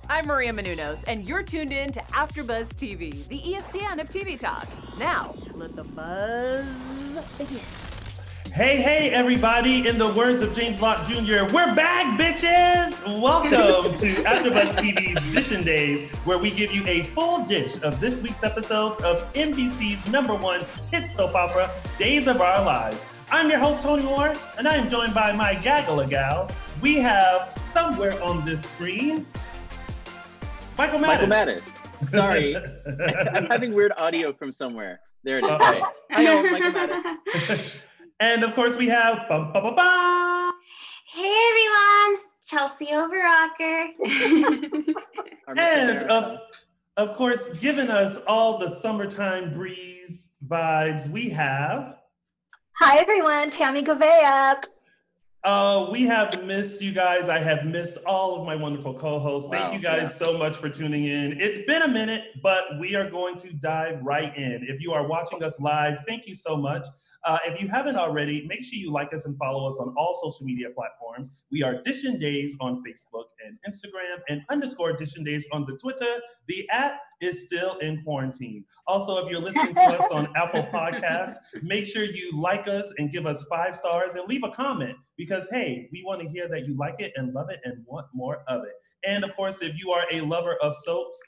I'm Maria Menounos, and you're tuned in to AfterBuzz TV, the ESPN of TV talk. Now, let the buzz begin. Hey, everybody. In the words of James Locke Jr., we're back, bitches! Welcome to AfterBuzz TV's DISHIN Days, where we give you a full dish of this week's episodes of NBC's #1 hit soap opera, Days of Our Lives. I'm your host, Tony Moore, and I am joined by my gaggle of gals. We have, somewhere on this screen, Michael Mattes. Sorry, I'm having weird audio from somewhere. There it is. Hi, Michael Mattes. And of course we have, Hey everyone, Chelsie Overocker. And of course, giving us all the summertime breeze vibes, we have... Hi everyone, Tami Goveia. We have missed you guys. I have missed all of my wonderful co-hosts. Wow, Thank you guys so much for tuning in. It's been a minute, but we are going to dive right in. If you are watching us live, thank you so much. If you haven't already, make sure you like us and follow us on all social media platforms. We are DISHIN Days on Facebook and Instagram and _DISHIN Days on the Twitter. The app is still in quarantine. Also, if you're listening to us on Apple Podcasts, make sure you like us and give us 5 stars and leave a comment because, hey, we want to hear that you like it and love it and want more of it. And of course, if you are a lover of soaps,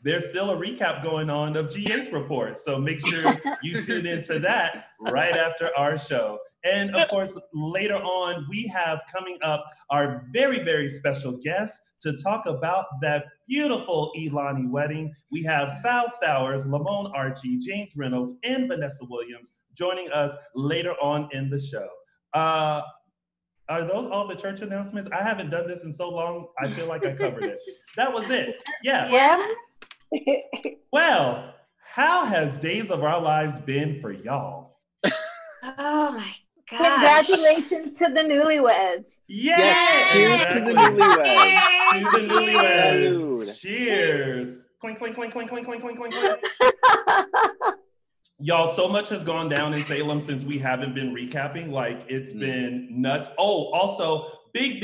there's still a recap going on of GH Reports. So make sure you tune into that right after our show. And of course, later on, we have coming up our very, very special guest to talk about that beautiful Lani wedding. We have Sal Stowers, Lamon, Archey, James Reynolds, and Vanessa Williams joining us later on in the show. Are those all the church announcements? I haven't done this in so long, I feel like I covered it. That was it. Yeah. Well, how has Days of Our Lives been for y'all? Oh my God. Congratulations to the newlyweds. Yes! Cheers to the newlyweds. Cheers to the newlyweds. Cheers. Clink, clink, clink, clink, clink, clink, clink, clink, clink. Y'all, so much has gone down in Salem since we haven't been recapping. Like, it's been nuts. Oh, also, big,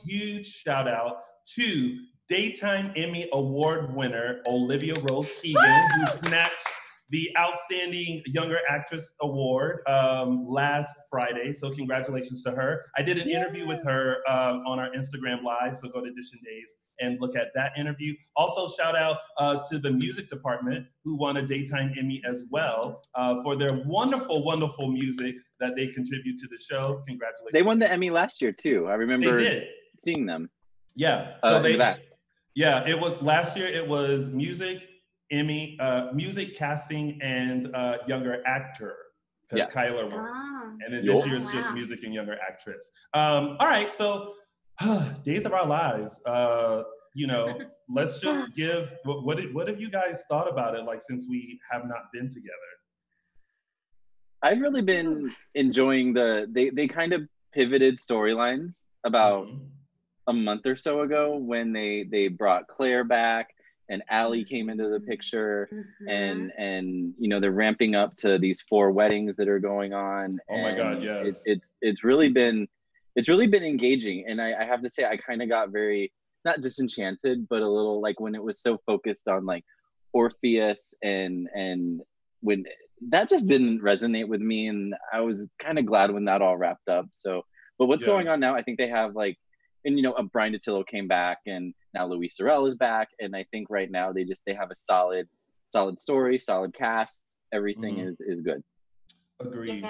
huge shout out to Daytime Emmy Award winner Olivia Rose Keegan, who snatched the Outstanding Younger Actress Award last Friday. So congratulations to her. I did an interview with her on our Instagram Live, so go to DISHIN Days and look at that interview. Also, shout out to the music department who won a Daytime Emmy as well for their wonderful, wonderful music that they contribute to the show. Congratulations. They won the Emmy last year too. I remember they did. Seeing them. Yeah. So Yeah, it was last year. It was music, Emmy, music, casting, and younger actor because Kyler won. And then this year's just music and younger actress. All right, so Days of Our Lives. Let's just give. What have you guys thought about it? Like since we have not been together. I've really been enjoying they kind of pivoted storylines about a month or so ago when they brought Claire back and Allie came into the picture and they're ramping up to these 4 weddings that are going on. Oh my God, yes. It's really been engaging. And I have to say, I kind of got very, not disenchanted, but a little like when it was so focused on like Orpheus and when that just didn't resonate with me. And I was kind of glad when that all wrapped up. So, but what's going on now, I think they have like, and Brian Dotillo came back, and now Louis Sorel is back, and I think right now they have a solid story, solid cast. Everything is good. Agreed.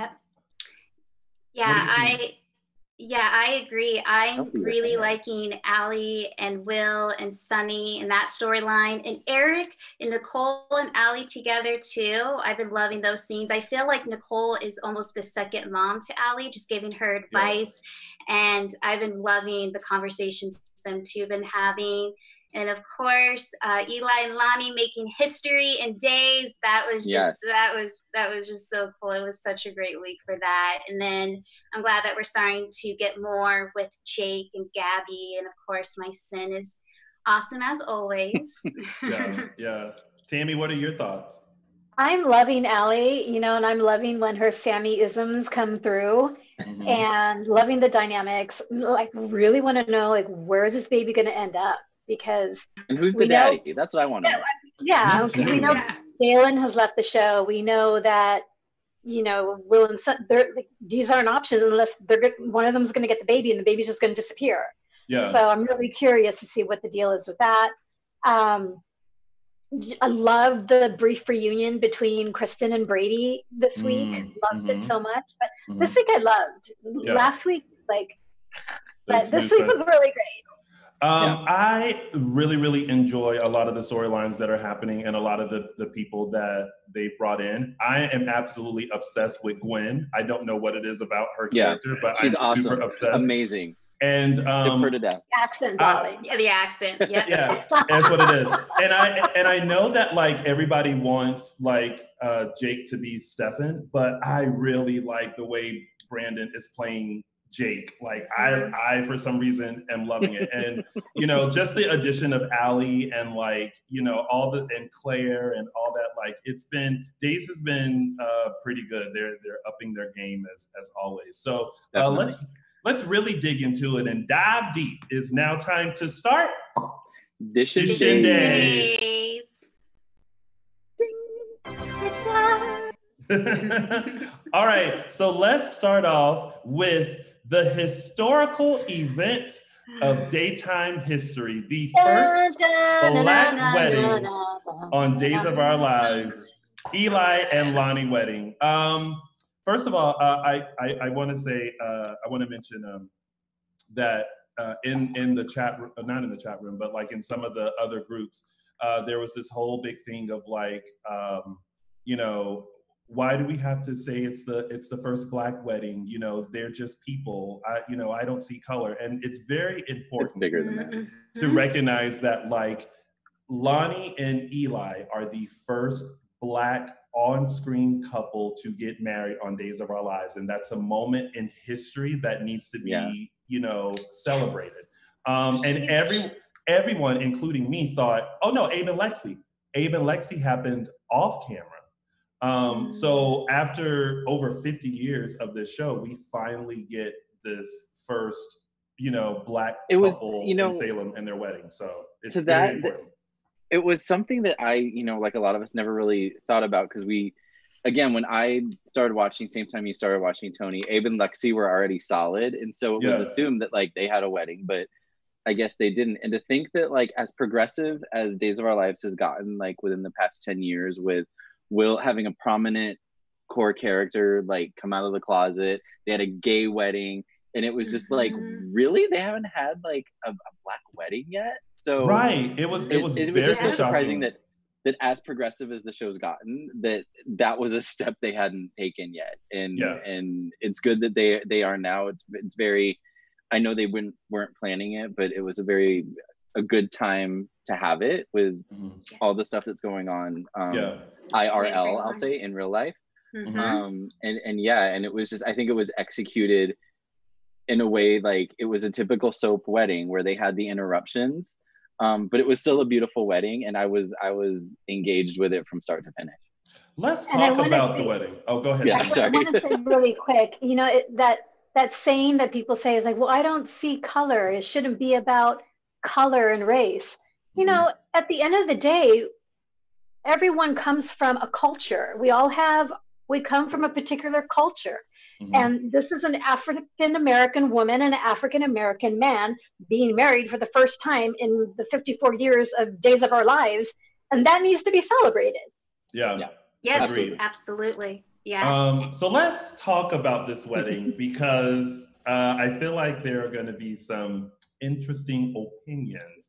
Yeah, I agree. I'm really liking Allie and Will and Sunny and that storyline, and Eric and Nicole and Allie together too. I've been loving those scenes. I feel like Nicole is almost the second mom to Allie, just giving her advice. And I've been loving the conversations them two have been having. And of course, Eli and Lani making history in Days. That was just that was just so cool. It was such a great week for that. And then I'm glad that we're starting to get more with Jake and Gabby. And of course, my sin is awesome as always. Yeah. Tami, what are your thoughts? I'm loving Allie, and I'm loving when her Sammy-isms come through. and loving the dynamics. Like, really want to know, like, where is this baby going to end up? Because and who's the daddy? That's what I want to know. Yeah, because we know Salem has left the show. We know that, you know, Will and Son, these aren't options unless one of them is going to get the baby and the baby's just going to disappear. Yeah. So I'm really curious to see what the deal is with that. I love the brief reunion between Kristen and Brady this week. Loved it so much. But this week I loved. Yeah. Last week, but this week was really great. I really, really enjoy a lot of the storylines that are happening and a lot of the people that they brought in. I am absolutely obsessed with Gwen. I don't know what it is about her character, but she's I'm awesome. Super obsessed. Amazing. And her to death. The accent, darling. The accent. Yeah. Yeah, that's what it is. And I know that like everybody wants like Jake to be Stefan, but I really like the way Brandon is playing Jake. Like I for some reason am loving it. And you know, just the addition of Allie and like, you know, and Claire and all that, like Days has been pretty good. They're upping their game as always. So let's really dig into it and dive deep. It's now time to start Dishin Days. All right, so let's start off with the historical event of daytime history, the first Black wedding on Days of Our Lives, Eli and Lani wedding. First of all, I want to say, I want to mention that in the chat room, not in the chat room, but like in some of the other groups, there was this whole big thing of like, you know, why do we have to say it's the first Black wedding? You know, they're just people. I don't see color, and it's very important. It's bigger than that. To recognize that like Lani and Eli are the first Black on-screen couple to get married on Days of Our Lives, and that's a moment in history that needs to be, you know, celebrated. And everyone, including me, thought, oh no, Abe and Lexi happened off camera. So after over 50 years of this show, we finally get this first, you know, Black couple in Salem and their wedding. So it's very important. It was something that I, you know, like a lot of us never really thought about, because when I started watching, same time you started watching, Tony, Abe and Lexi were already solid. And so it was assumed that like they had a wedding, but I guess they didn't. And to think that like as progressive as Days of Our Lives has gotten, like within the past 10 years, with Will having a prominent core character, like come out of the closet, they had a gay wedding, and it was just like, really? They haven't had like a Black wedding yet? So right. It was very just so shocking. surprising that as progressive as the show's gotten, that was a step they hadn't taken yet. And it's good that they are now. It's very, I know they weren't planning it, but it was a good time to have it with all the stuff that's going on IRL, I'll say, in real life. And it was just, I think it was executed in a way like it was a typical soap wedding where they had the interruptions, but it was still a beautiful wedding, and I was engaged with it from start to finish. Let's talk about the wedding. Oh, go ahead. Yeah, I want to say really quick, you know, that saying that people say is like, well, I don't see color. It shouldn't be about color and race. You know, at the end of the day, everyone comes from a culture. We come from a particular culture. And this is an African-American woman and an African-American man being married for the first time in the 54 years of Days of Our Lives. And that needs to be celebrated. Yeah. Yes, agreed. Absolutely. Yeah. So let's talk about this wedding, because I feel like there are going to be some interesting opinions.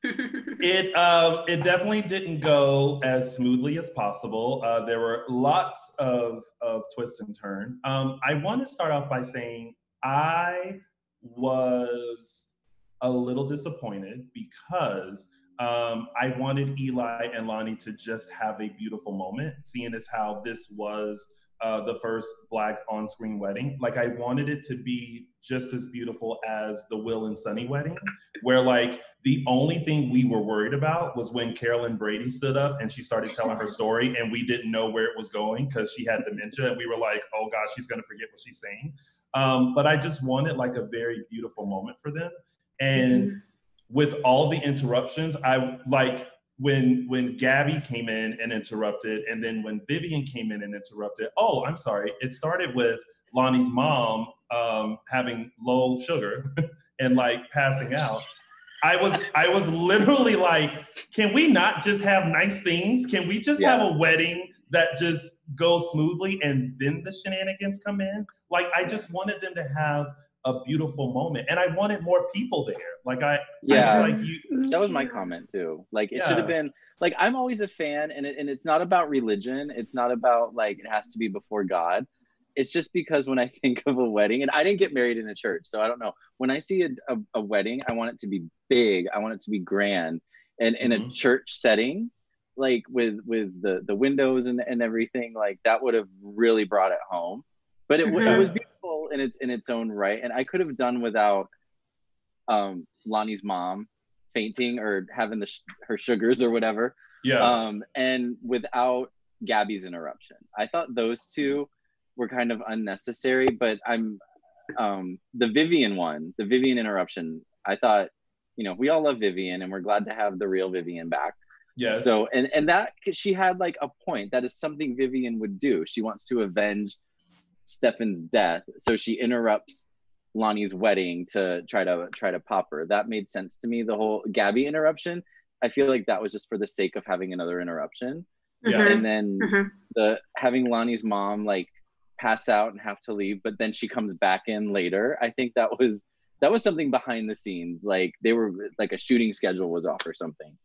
It definitely didn't go as smoothly as possible. There were lots of twists and turns. I want to start off by saying I was a little disappointed because I wanted Eli and Lani to just have a beautiful moment, seeing as how this was the first Black on-screen wedding. Like, I wanted it to be just as beautiful as the Will and Sunny wedding, where like the only thing we were worried about was when Carolyn Brady stood up and she started telling her story, and we didn't know where it was going because she had dementia, and we were like, oh gosh, she's gonna forget what she's saying. But I just wanted like a very beautiful moment for them. And with all the interruptions, I like when Gabby came in and interrupted, and then when Vivian came in and interrupted, oh, I'm sorry, it started with Lani's mom having low sugar and like passing out. I was literally like, can we not just have nice things? Can we just have a wedding that just goes smoothly and then the shenanigans come in? Like, I just wanted them to have a beautiful moment, and I wanted more people there. Like I was like, that was my comment too. Like, it should have been like, I'm always a fan, and it's not about religion. It's not about like it has to be before God. It's just because when I think of a wedding, and I didn't get married in a church, so I don't know. When I see a wedding, I want it to be big. I want it to be grand, and in a church setting, like with the windows and everything, like that would have really brought it home. But it was beautiful in its own right, and I could have done without Lani's mom fainting or having her sugars or whatever. And without Gabby's interruption. I thought those two were kind of unnecessary, but the Vivian interruption, I thought, you know, we all love Vivian and we're glad to have the real Vivian back. Yes. So, and that, she had like a point. That is something Vivian would do. She wants to avenge Stefan's death. So she interrupts Lani's wedding to try to pop her. That made sense to me. The whole Gabby interruption, I feel like that was just for the sake of having another interruption. And then having Lani's mom like pass out and have to leave, but then she comes back in later. I think that was something behind the scenes. Like, they were like, a shooting schedule was off or something.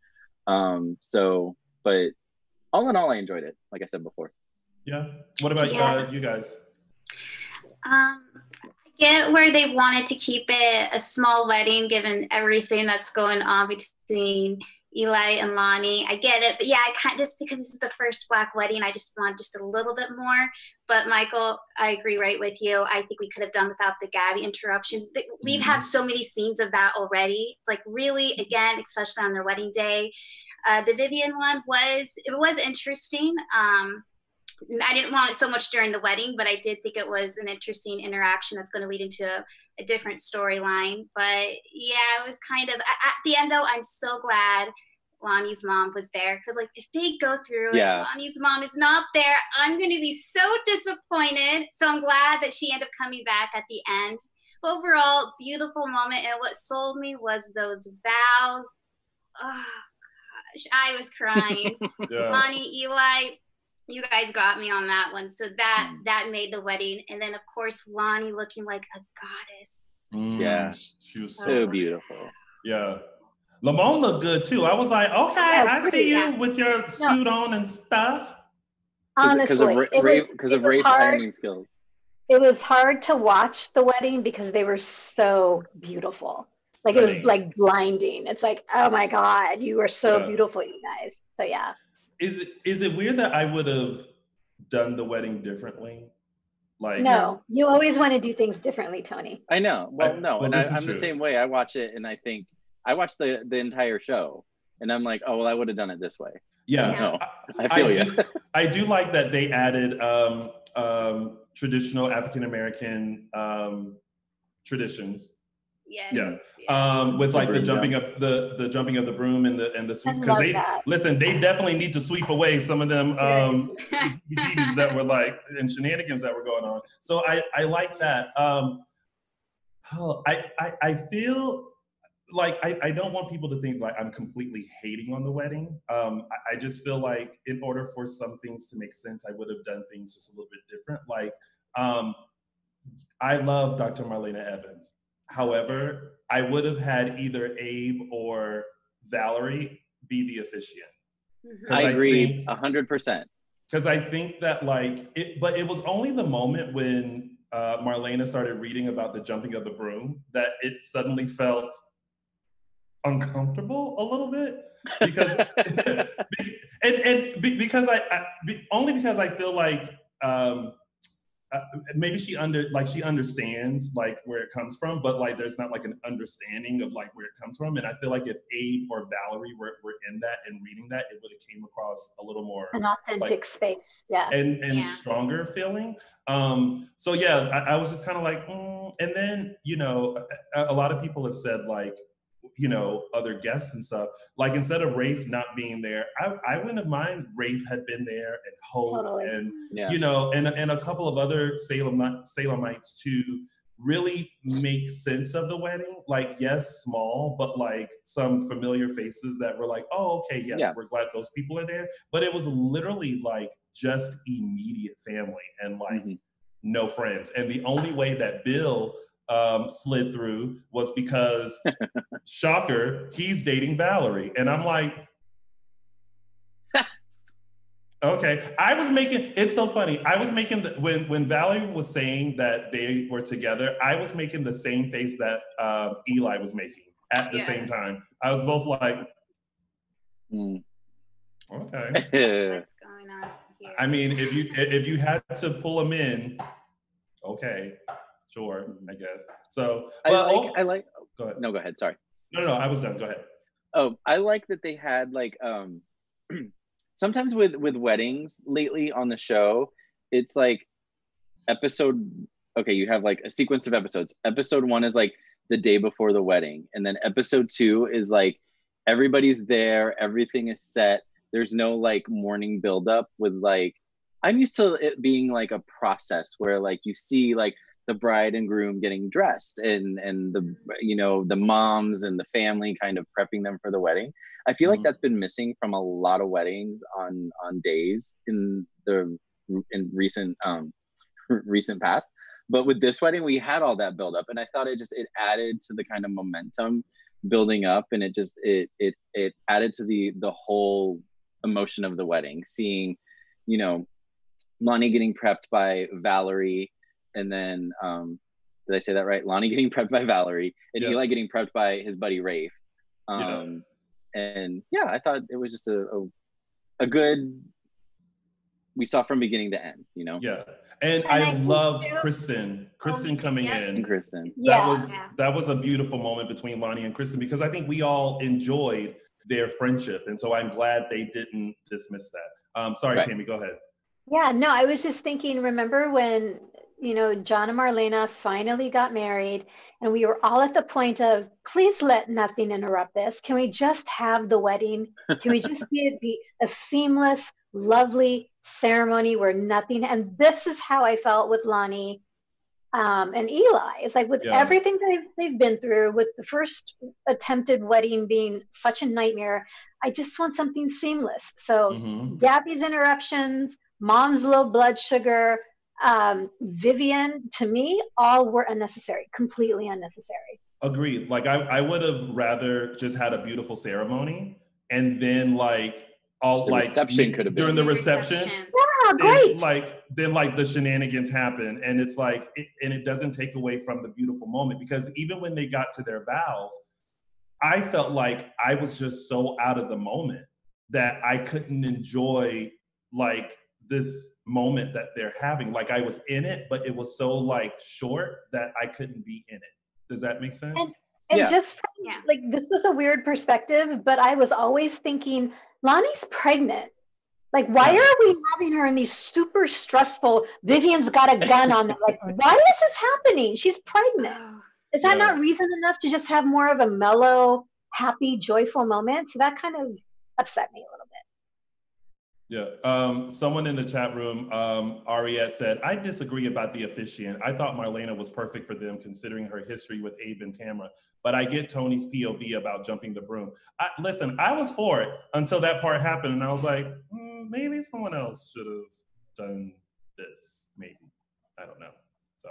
But all in all, I enjoyed it, like I said before. Yeah. What about you guys? I get where they wanted to keep it a small wedding given everything that's going on between Eli and Lani. I get it. But yeah, I kind of, just because this is the first Black wedding, I just want just a little bit more. But Michael, I agree right with you. I think we could have done without the Gabby interruption. We've had so many scenes of that already. It's like, really, again, especially on their wedding day. The Vivian one was interesting. I didn't want it so much during the wedding, but I did think it was an interesting interaction that's going to lead into a different storyline. But yeah, it was kind of, at the end though, I'm so glad Lani's mom was there, because like, if they go through it, Lani's mom is not there, I'm going to be so disappointed. So I'm glad that she ended up coming back at the end. But overall, beautiful moment, and what sold me was those vows. Oh gosh, I was crying. Lani, Eli, you guys got me on that one. So that made the wedding. And then of course Lani looking like a goddess. Yeah, she was so beautiful. Yeah, Lamon looked good too. I was like, okay, I see you with your suit on and stuff. Honestly, because of Ray's ironing skills. It was hard to watch the wedding because they were so beautiful. Like, it was like blinding. It's like, oh my God, you are so beautiful, you guys. So yeah. Is it weird that I would have done the wedding differently? Like, no, you always want to do things differently, Tony. I know. Well, I'm the same way. I watch it and I think, I watched the entire show and I'm like, oh, well, I would have done it this way. Yeah. No, I feel you. I do like that they added traditional African-American traditions. Yes. Yeah. With like the jumping up the jumping of the broom and the sweep, because they definitely need to sweep away some of them that were like, and shenanigans that were going on. So I like that. I feel like I don't want people to think like I'm completely hating on the wedding. I just feel like in order for some things to make sense, I would have done things just a little bit different. Like, I love Dr. Marlena Evans. However, I would have had either Abe or Valerie be the officiant. I agree 100%. Because I think that but it was only the moment when Marlena started reading about the jumping of the broom that it suddenly felt uncomfortable a little bit, because because I feel like maybe she understands like where it comes from, but like there's not like an understanding of like where it comes from. And I feel like if Abe or Valerie were in that and reading that, it would have came across a little more an authentic space, and stronger feeling. So yeah, I was just kind of like, and then a lot of people have said like, other guests and stuff. Like instead of Rafe not being there, I wouldn't have mind Rafe had been there and Hope and and a couple of other Salemites to really make sense of the wedding. Like yes, small, but like some familiar faces that were like, oh, okay, yes, we're glad those people are there. But it was literally like just immediate family and like no friends. And the only way that Bill slid through was because shocker, he's dating Valerie. And I'm like, okay. It's so funny. I was making when Valerie was saying that they were together, I was making the same face that Eli was making at the same time. I was both like, okay. What's going on here? I mean, if you had to pull them in, okay. Sure, I guess. So, I like. Go ahead. No, go ahead. Sorry. No, I was done. Go ahead. Oh, I like that they had like sometimes with weddings lately on the show, it's like episode. Okay, you have like a sequence of episodes. Episode 1 is like the day before the wedding, and then episode 2 is like everybody's there, everything is set. There's no like morning buildup with like. I'm used to it being like a process where like you see like the bride and groom getting dressed and the the moms and the family kind of prepping them for the wedding. I feel like that's been missing from a lot of weddings on days in recent past. But with this wedding, we had all that build up, and I thought it added to the kind of momentum building up, and it added to the whole emotion of the wedding. Seeing, Lani getting prepped by Valerie. And then, did I say that right? Lani getting prepped by Valerie and Eli getting prepped by his buddy Rafe. And I thought it was just a good, we saw from beginning to end, Yeah. And I loved Kristen coming in. And Kristen. That was a beautiful moment between Lani and Kristen because I think we all enjoyed their friendship. And so I'm glad they didn't dismiss that. Sorry, right. Tami, go ahead. Yeah, no, I was just thinking, remember when John and Marlena finally got married and we were all at the point of, please let nothing interrupt this. Can we just have the wedding? Can we just see it be a seamless, lovely ceremony where nothing, and this is how I felt with Lani and Eli. It's like with everything they've been through, with the first attempted wedding being such a nightmare, I just want something seamless. So Gabby's interruptions, Mom's low blood sugar, Vivian, to me, all were unnecessary, completely unnecessary. Agreed. Like I would have rather just had a beautiful ceremony and then like all the reception could have been during the reception. Yeah, great. Then the shenanigans happen, and it's like it doesn't take away from the beautiful moment, because even when they got to their vows, I felt like I was just so out of the moment that I couldn't enjoy like this moment that they're having. Like I was in it, but it was so like short that I couldn't be in it. Does that make sense? And just like, this was a weird perspective, but I was always thinking, Lani's pregnant. Like, why are we having her in these super stressful, Vivian's got a gun on them? Like, why is this happening? She's pregnant. Is that not reason enough to just have more of a mellow, happy, joyful moment? So that kind of upset me a little bit. Yeah, someone in the chat room, Ariette said, I disagree about the officiant. I thought Marlena was perfect for them considering her history with Abe and Tamara, but I get Tony's POV about jumping the broom. Listen, I was for it until that part happened, and I was like, maybe someone else should have done this, maybe. I don't know. So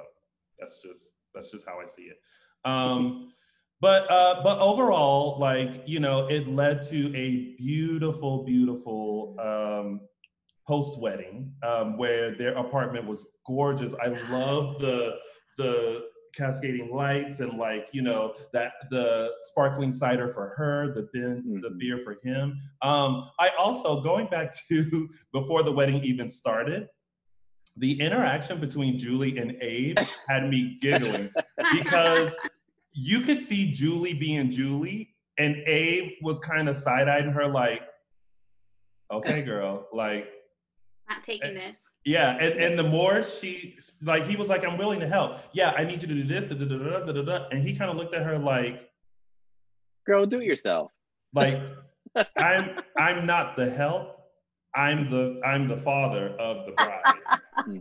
that's just how I see it. But overall, like, it led to a beautiful, beautiful post-wedding where their apartment was gorgeous. I love the cascading lights and that the sparkling cider for her, the beer for him. I also, going back to before the wedding even started, the interaction between Julie and Abe had me giggling because you could see Julie being Julie, and Abe was kind of side-eyeing her like, okay, girl, like, not taking this. yeah, and the more he was like, I'm willing to help. Yeah, I need you to do this, da, da, da, da, da, da. And he kind of looked at her like, girl, do it yourself. Like, I'm not the help. I'm the father of the bride.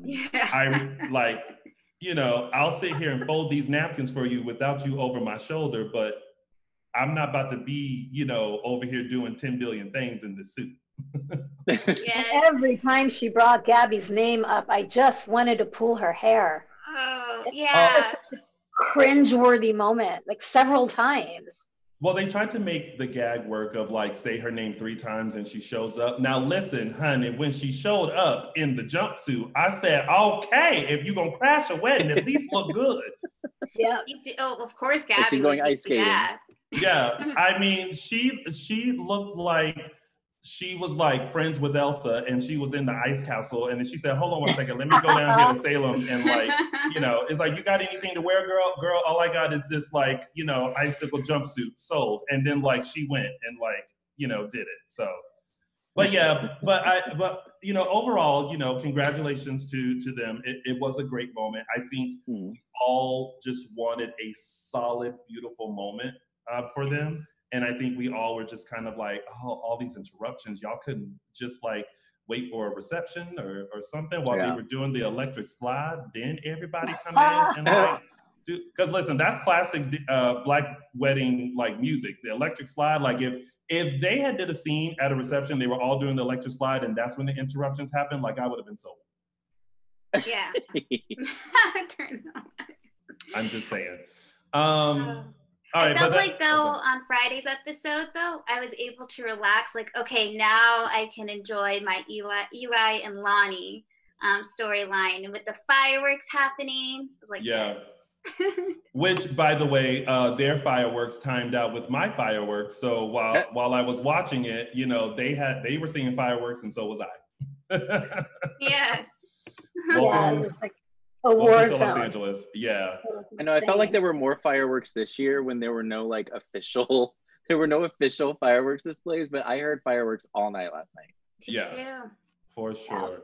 Yeah. I'm like, I'll sit here and fold these napkins for you without you over my shoulder, but I'm not about to be, over here doing 10 billion things in this suit. Yes. Every time she brought Gabby's name up, I just wanted to pull her hair. Oh, yeah. Cringe-worthy moment, like several times. Well, they tried to make the gag work of like, say her name 3 times and she shows up. Now listen, honey, when she showed up in the jumpsuit, I said, okay, if you're gonna crash a wedding, at least look good. Yeah. Oh, of course, Gabby. She's going ice skating. Yeah, I mean, she looked like she was like friends with Elsa and she was in the ice castle. And then she said, hold on 1 second, let me go down here to Salem. And like, it's like, you got anything to wear, girl? Girl, all I got is this like, icicle jumpsuit sold. And then like, she went and like, did it. So, but yeah, but overall, congratulations to them. It was a great moment. I think we all just wanted a solid, beautiful moment for them. And I think we all were just kind of like, oh, all these interruptions. Y'all couldn't just like wait for a reception or something while they were doing the electric slide. Then everybody come in and like, because listen, that's classic Black wedding like music. The electric slide. Like if they had did a scene at a reception, they were all doing the electric slide, and that's when the interruptions happened. Like I would have been sold. Yeah. Turn on. I'm just saying. I felt like though on Friday's episode though, I was able to relax. Like, okay, now I can enjoy my Eli and Lani storyline, and with the fireworks happening, I was like, yes. Which, by the way, their fireworks timed out with my fireworks. So while I was watching it, they were seeing fireworks, and so was I. Yes. Welcome, it was like a war zone. Los Angeles. Yeah. I know. I felt like there were more fireworks this year when there were no like official. There were no official fireworks displays, but I heard fireworks all night last night. Yeah, for sure.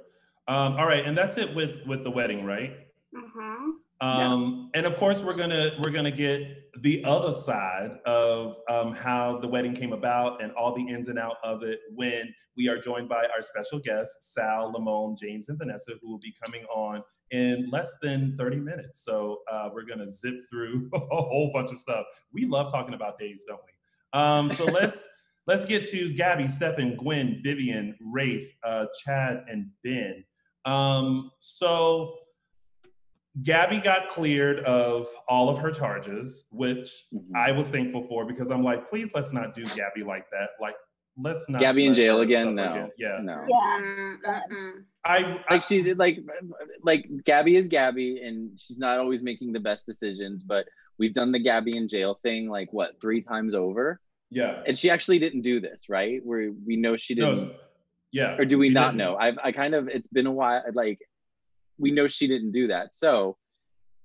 All right, and that's it with the wedding, right? Mm-hmm. And of course, we're gonna get the other side of how the wedding came about and all the ins and outs of it when we are joined by our special guests, Sal, Lamon, James, and Vanessa, who will be coming on in less than 30 minutes. So we're gonna zip through a whole bunch of stuff. We love talking about days, don't we? So let's get to Gabby, Stefan, Gwen, Vivian, Rafe, Chad, and Ben. So Gabby got cleared of all of her charges, which I was thankful for because I'm like, please let's not do Gabby like that. Like, let's not. Gabby in jail again? No. Again. Yeah. No. Yeah. I like she's like Gabby is Gabby, and she's not always making the best decisions. But we've done the Gabby in jail thing like what 3 times over. Yeah. And she actually didn't do this, right? Where we know she didn't. No, yeah. Or do we not know? I kind of, it's been a while. Like, we know she didn't do that. So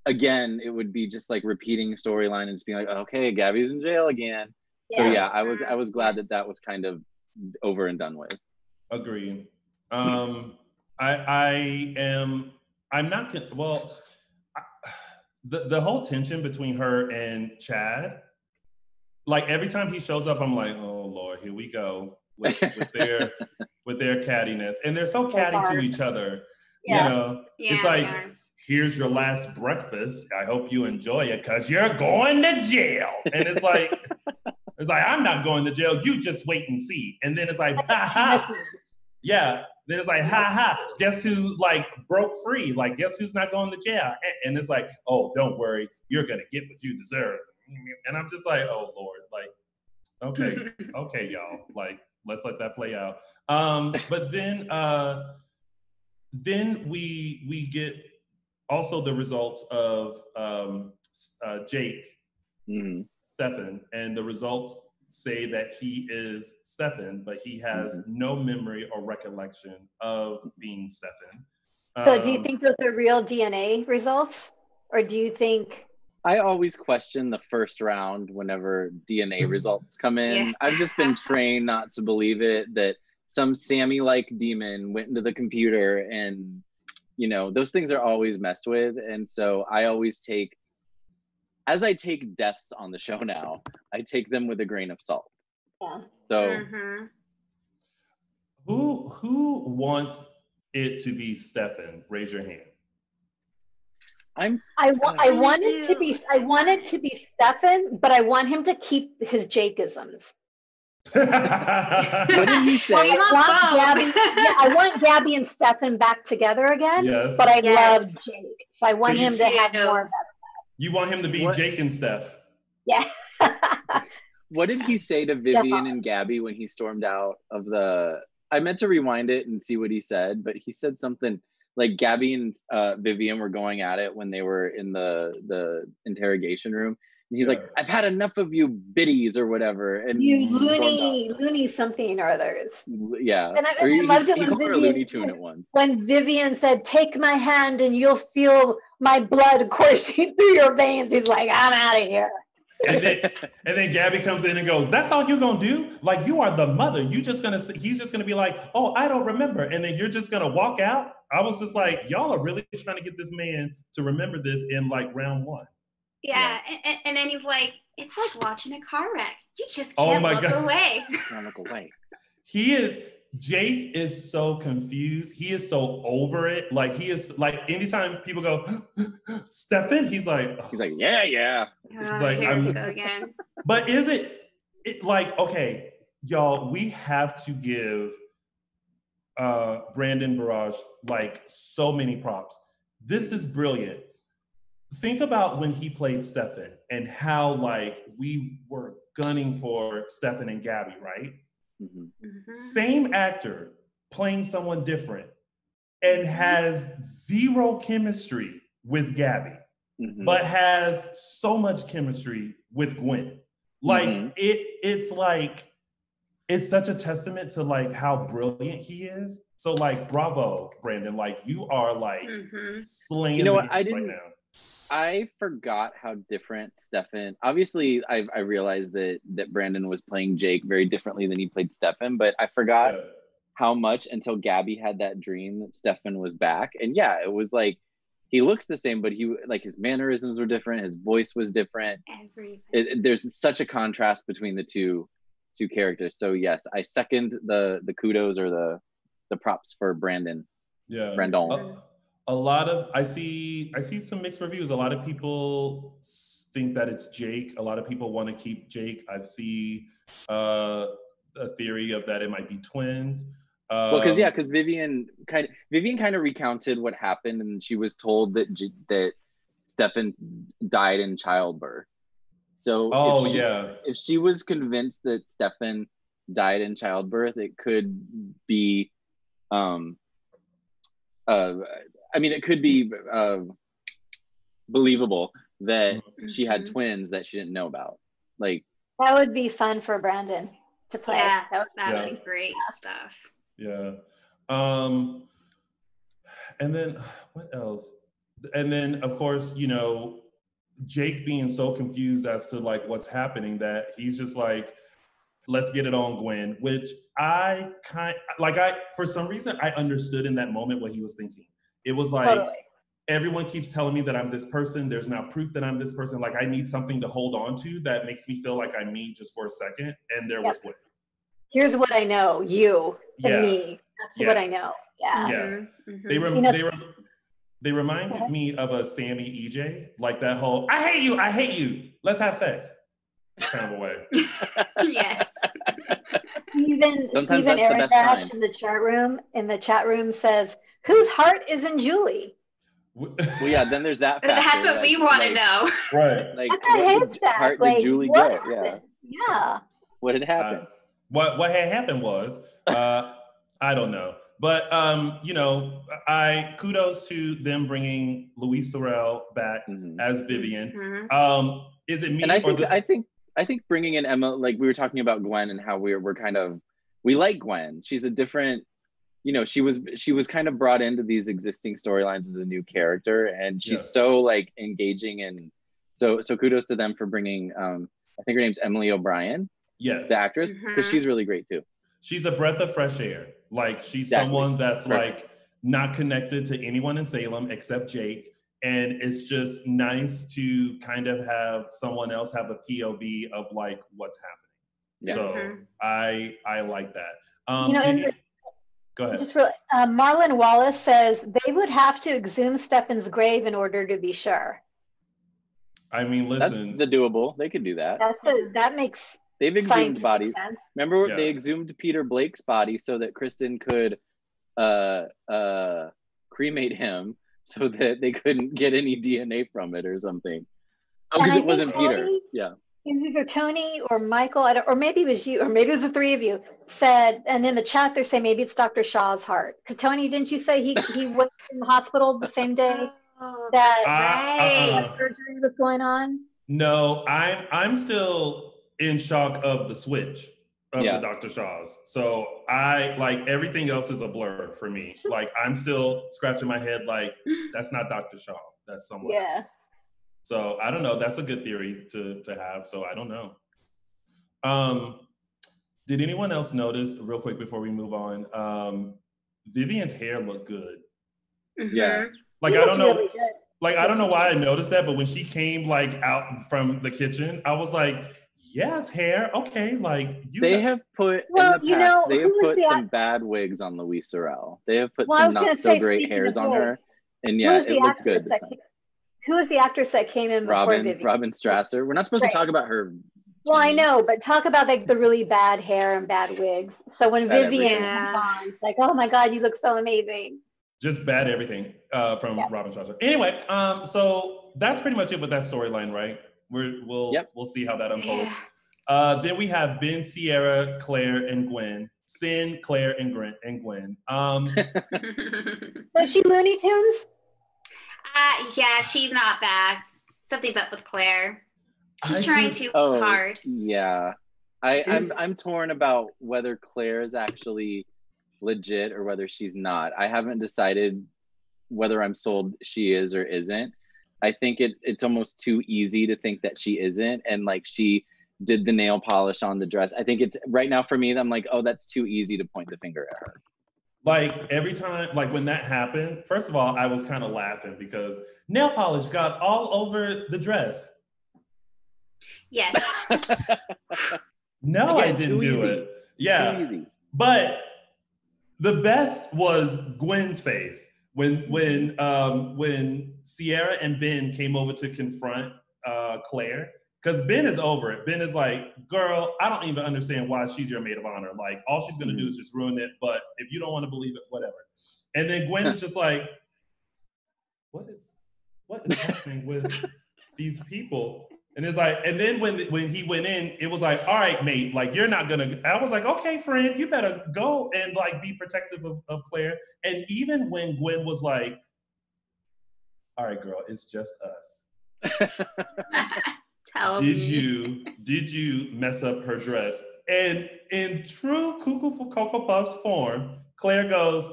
again, it would be just like repeating storyline and just being like, okay, Gabby's in jail again. Yeah. So yeah, I was glad that was kind of over and done with. Agreed. The whole tension between her and Chad, like every time he shows up, I'm like, oh Lord, here we go with their cattiness. And they're so catty to each other. Yeah. It's like, here's your last breakfast. I hope you enjoy it because you're going to jail. And it's like, I'm not going to jail. You just wait and see. And then it's like, ha ha. Yeah. Then it's like, ha ha. Guess who like broke free? Like, guess who's not going to jail? And it's like, oh, don't worry. You're going to get what you deserve. And I'm just like, oh Lord, like, okay, y'all. Like, let's let that play out. But then we get also the results of Jake, Stefan, and the results say that he is Stefan, but he has no memory or recollection of being Stefan. So do you think those are real DNA results? Or do you think... I always question the first round whenever DNA results come in. Yeah. I've just been trained not to believe it, that some Sammy-like demon went into the computer and, you know, those things are always messed with. And so I always take, as I take deaths on the show now, I take them with a grain of salt. Yeah. So who wants it to be Stefan? Raise your hand. I want it to be Stefan, but I want him to keep his Jakeisms. What did he say? I want Gabby and Stefan back together again. Yes. But I love Jake, so I want him to have more of that. You want him to be Jake and Steph. Yeah. What did he say to Vivian and Gabby when he stormed out of the... I meant to rewind it and see what he said, but he said something like Gabby and Vivian were going at it when they were in the interrogation room. And he's like, I've had enough of you biddies or whatever. And you loony something or others. Yeah. And I loved it when Vivian, a Looney Tune at once. When Vivian said, take my hand and you'll feel my blood coursing through your veins. He's like, I'm out of here. And then Gabby comes in and goes, that's all you're gonna do? Like, you are the mother. He's just gonna be like, oh, I don't remember. And then you're just gonna walk out. I was just like, y'all are really trying to get this man to remember this in like round one. Yeah. And then he's like, it's like watching a car wreck. You just can't look away. Can't look away. Jake is so confused. He is so over it. Like, he is like, anytime people go, Stefan, he's like, yeah. He's like, here we go again. But is it like, okay, y'all, we have to give Brandon Barrage like so many props. This is brilliant. Think about when he played Stefan and how like we were gunning for Stefan and Gabby, right? Mm-hmm. Same actor playing someone different and has zero chemistry with Gabby, but has so much chemistry with Gwen. Like it's like, it's such a testament to like how brilliant he is. So like, bravo, Brandon, like you are like slaying you know what, right now. I forgot how different Stefan, obviously I realized that Brandon was playing Jake very differently than he played Stefan, but I forgot how much until Gabby had that dream that Stefan was back. And yeah, it was like, he looks the same, but he like his mannerisms were different. His voice was different. There's such a contrast between the two characters. So yes, I second the kudos or the props for Brandon. Yeah. Brandon. A lot of, I see some mixed reviews. A lot of people think that it's Jake. A lot of people want to keep Jake. I see a theory of that it might be twins. Well, because Vivian kind of recounted what happened, and she was told that Stefan died in childbirth. So if she was convinced that Stefan died in childbirth, it could be it could be believable that she had twins that she didn't know about. Like, that would be fun for Brandon to play. Yeah, that would be great stuff. Yeah. And then what else? And then of course, you know, Jake being so confused as to like what's happening that he's just like, let's get it on Gwen, which for some reason I understood in that moment what he was thinking. It was like, everyone keeps telling me that I'm this person. There's now proof that I'm this person. Like, I need something to hold on to that makes me feel like I'm me just for a second. And there was Gwen. Here's what I know, you and me. That's what I know. Yeah. Yeah. They reminded me of a Sammy EJ, like that whole, I hate you, let's have sex kind of a way. Yes. Stephen Aaron Dash in the chat room says, whose heart is in Julie? Well, yeah, then there's that factor. That's what we want to know. Right. Like, what heart did Julie get? Yeah. What had happened? What had happened was, I don't know. But, you know, kudos to them bringing Louise Sorel back as Vivian. Is it me? And I think bringing in Emma, like we were talking about Gwen and how we like Gwen. She's a different you know, she was kind of brought into these existing storylines as a new character, and she's so like engaging, and so kudos to them for bringing I think her name's Emily O'Brien, the actress, because she's really great too. She's a breath of fresh air. Like she's someone that's like not connected to anyone in Salem except Jake, and it's just nice to kind of have someone else have a POV of like what's happening. So I like that. You know, go ahead. Just really, Marlon Wallace says they would have to exhume Stefan's grave in order to be sure. I mean, listen, that's doable. They could do that. That makes. They've exhumed bodies. Sense. Remember, they exhumed Peter Blake's body so that Kristen could cremate him, so that they couldn't get any DNA from it or something. Oh, because it wasn't Peter. Yeah. It was either Tony or Michael, or maybe it was you, or maybe it was the three of you, said, and in the chat they're saying maybe it's Dr. Shaw's heart. Because Tony, didn't you say he was in the hospital the same day that surgery was going on? No, I'm still in shock of the switch of the Dr. Shaw's. So I like everything else is a blur for me. Like I'm still scratching my head like that's not Dr. Shaw, that's someone else. So I don't know. That's a good theory to have. So I don't know. Did anyone else notice, real quick before we move on, Vivian's hair looked good. Yeah. Like I don't know. Really like I don't know why I noticed that, but when she came like out from the kitchen, I was like, yes, hair. Okay, like they have put in the past. They have put some bad wigs on Louise Sorel. They have put some not so great hairs on her, and it looked good. Who was the actress that came in before Vivian? Robin Strasser. We're not supposed to talk about her. Well, I know, but talk about like the really bad hair and bad wigs. So when Vivian comes on, it's like, oh my God, you look so amazing. Just bad everything from Robin Strasser. Anyway, so that's pretty much it with that storyline, right? We'll see how that unfolds. Then we have Ben, Sierra, Claire, and Gwen. Sin, Claire, and Gwen. Was she Looney Tunes? Yeah, she's not back. Something's up with Claire. She's trying too hard. Yeah. I'm torn about whether Claire is actually legit or whether she's not. I haven't decided whether I'm sold she is or isn't. I think it's almost too easy to think that she isn't, and like she did the nail polish on the dress. I think it's right now for me, I'm like, oh, that's too easy to point the finger at her. Like every time, like when that happened, first of all, I was kind of laughing because nail polish got all over the dress. Yes. No, again, I didn't do it. Yeah. But the best was Gwen's face when Sierra and Ben came over to confront Claire. Because Ben is over it. Ben is like, girl, I don't even understand why she's your maid of honor. Like, all she's going to do is just ruin it. But if you don't want to believe it, whatever. And then Gwen is just like, what is happening with these people? And it's like, and then when he went in, it was like, all right, mate, like, you're not going to. I was like, okay, friend, you better go and like be protective of Claire. And even when Gwen was like, all right, girl, it's just us. Did you mess up her dress? And in true Cuckoo for Cocoa Puffs form, Claire goes,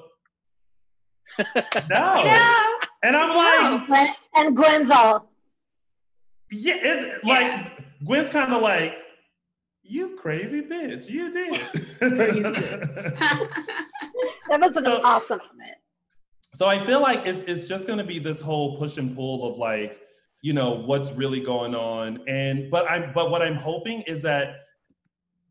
no. And I'm like, and Gwen's all, yeah, it's like Gwen's kind of like, you crazy bitch, you did. That was an awesome moment. So I feel like it's just going to be this whole push and pull of like, you know, what's really going on. But what I'm hoping is that,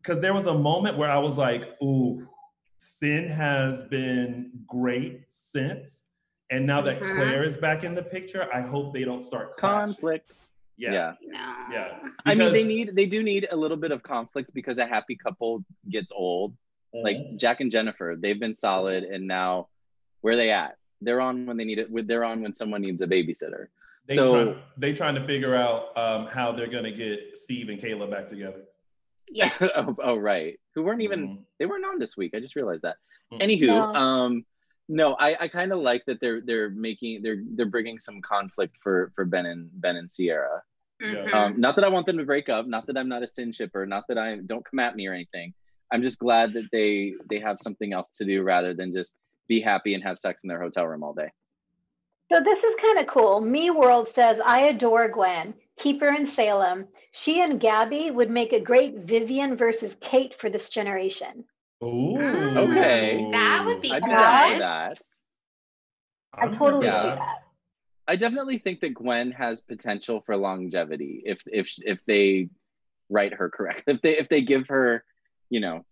because there was a moment where I was like, ooh, Sin has been great since. And now that Claire is back in the picture, I hope they don't start clashing. Conflict. Yeah. No. Yeah. I mean, they do need a little bit of conflict because a happy couple gets old. Like Jack and Jennifer, they've been solid, and now where are they at? They're on when they need it. They're on when someone needs a babysitter. They trying to figure out how they're gonna get Steve and Kayla back together. Yes. oh, right. Who weren't even they weren't on this week. I just realized that. Anywho, no, I kind of like that they're bringing some conflict for Ben and Sierra. Not that I want them to break up. Not that I'm not a Sin shipper. Not that don't come at me or anything. I'm just glad that they have something else to do rather than just be happy and have sex in their hotel room all day. So this is kind of cool. Me World says, I adore Gwen. Keep her in Salem. She and Gabby would make a great Vivian versus Kate for this generation. Ooh. Okay. That would be I'd be good. down for that. I totally see Yeah. that. I definitely think that Gwen has potential for longevity if they write her correct. If they give her, you know,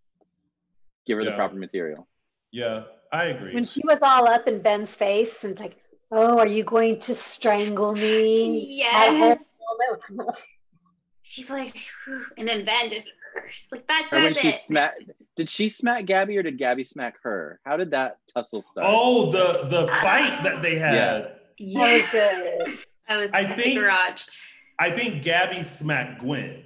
give her the proper material. Yeah, I agree. When she was all up in Ben's face and like, oh, are you going to strangle me? Yes. She's like, whew. And then Ben just, she's like, that Or when does she it. did she smack Gabby or did Gabby smack her? How did that tussle start? Oh, the fight that they had. Yeah. That was good. That was I at think- the garage. I think Gabby smacked Gwen.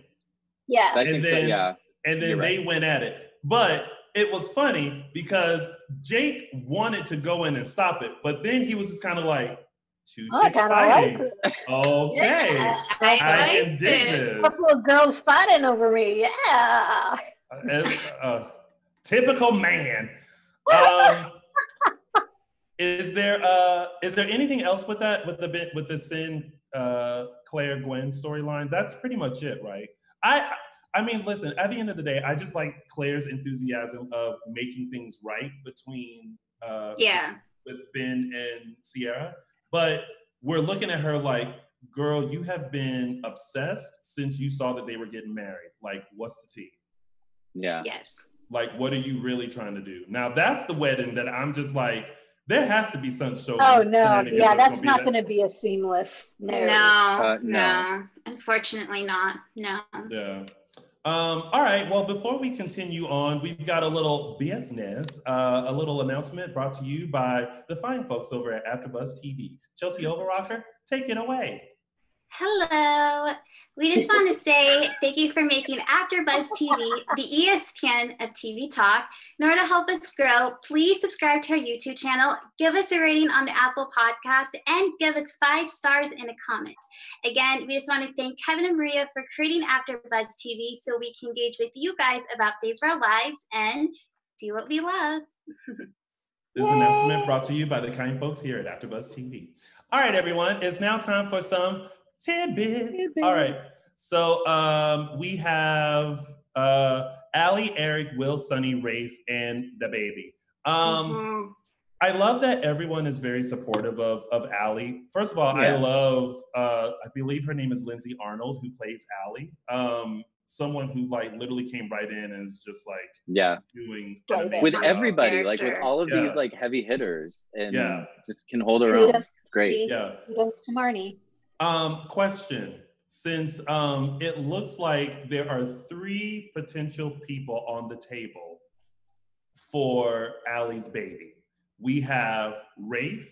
Yeah. I think so, yeah. And then they went at it. But it was funny because Jake wanted to go in and stop it, but then he was just kind of like, two chicks fighting. Like Okay. Yeah, I I can dig this. a couple of girls fighting over me. Yeah. Typical man. Is there anything else with that, with the Sin Claire Gwen storyline? That's pretty much it, right? I mean, listen, at the end of the day, I just like Claire's enthusiasm of making things right between with Ben and Sierra. But we're looking at her like, girl, you have been obsessed since you saw that they were getting married. Like, what's the tea? Yeah. Yes. Like, what are you really trying to do? Now, that's the wedding that I'm just like, there has to be some show. Oh, no. Yeah, that's not going to be a seamless. No. Unfortunately not. No. Yeah. All right. Well, before we continue on, we've got a little business, a little announcement brought to you by the fine folks over at AfterBuzz TV. Chelsie Overocker, take it away. Hello. We just want to say thank you for making AfterBuzz TV the ESPN of TV talk. In order to help us grow, please subscribe to our YouTube channel, give us a rating on the Apple Podcast, and give us 5 stars and a comment. Again, we just want to thank Kevin and Maria for creating AfterBuzz TV so we can engage with you guys about days of our lives and do what we love. This announcement brought to you by the kind folks here at AfterBuzz TV. All right, everyone, it's now time for some tidbits. All right, so we have Allie, Eric, Will, Sunny, Rafe, and the baby. I love that everyone is very supportive of Allie. First of all, I love, I believe her name is Lindsay Arnold, who plays Allie. Someone who like literally came right in and is just like doing with everybody, like with all of these like heavy hitters, and just can hold her own. Great. Yeah. Kudos to Marnie. Question. Since it looks like there are 3 potential people on the table for Allie's baby. We have Rafe,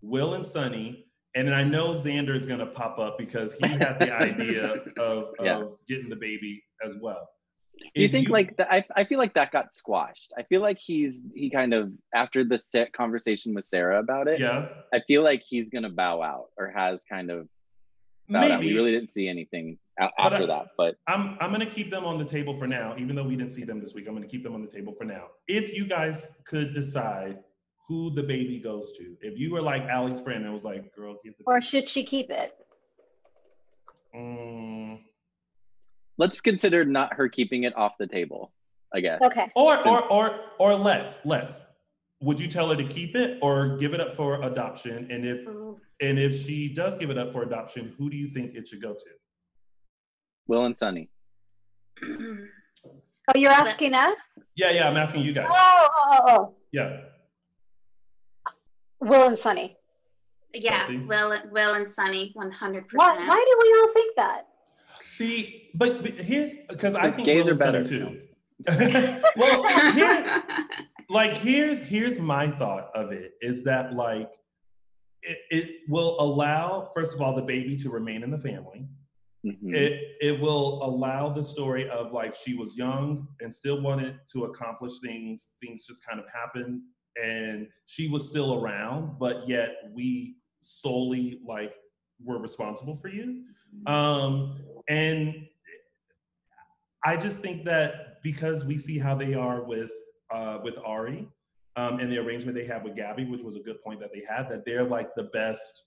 Will, and Sunny, and I know Xander is going to pop up because he had the idea of getting the baby as well. Do you think like that? I feel like that got squashed. I feel like he kind of, after the conversation with Sarah about it, I feel like he's going to bow out or has kind of bowed out. We really didn't see anything after that, but I'm going to keep them on the table for now, even though we didn't see them this week. I'm going to keep them on the table for now. If you guys could decide who the baby goes to, if you were like Allie's friend and was like, girl, give the baby. Or should she keep it? Let's consider not her keeping it off the table, I guess. Okay. Or let's. Would you tell her to keep it or give it up for adoption? And if she does give it up for adoption, who do you think it should go to? Will and Sunny. Oh, you're asking us? Yeah, I'm asking you guys. Oh. Yeah. Will and Sunny. Yeah, Chelsie? Will and Sunny, 100%. Why do we all think that? See, but here's, because I think gays Will are is better too. Well, here's my thought of it is that like it will allow, first of all, the baby to remain in the family. Mm-hmm. It will allow the story of like she was young and still wanted to accomplish things. Things just kind of happened, and she was still around, but yet we solely like were responsible for you. And I just think that because we see how they are with Ari, and the arrangement they have with Gabby, which was a good point that they had, that they're like the best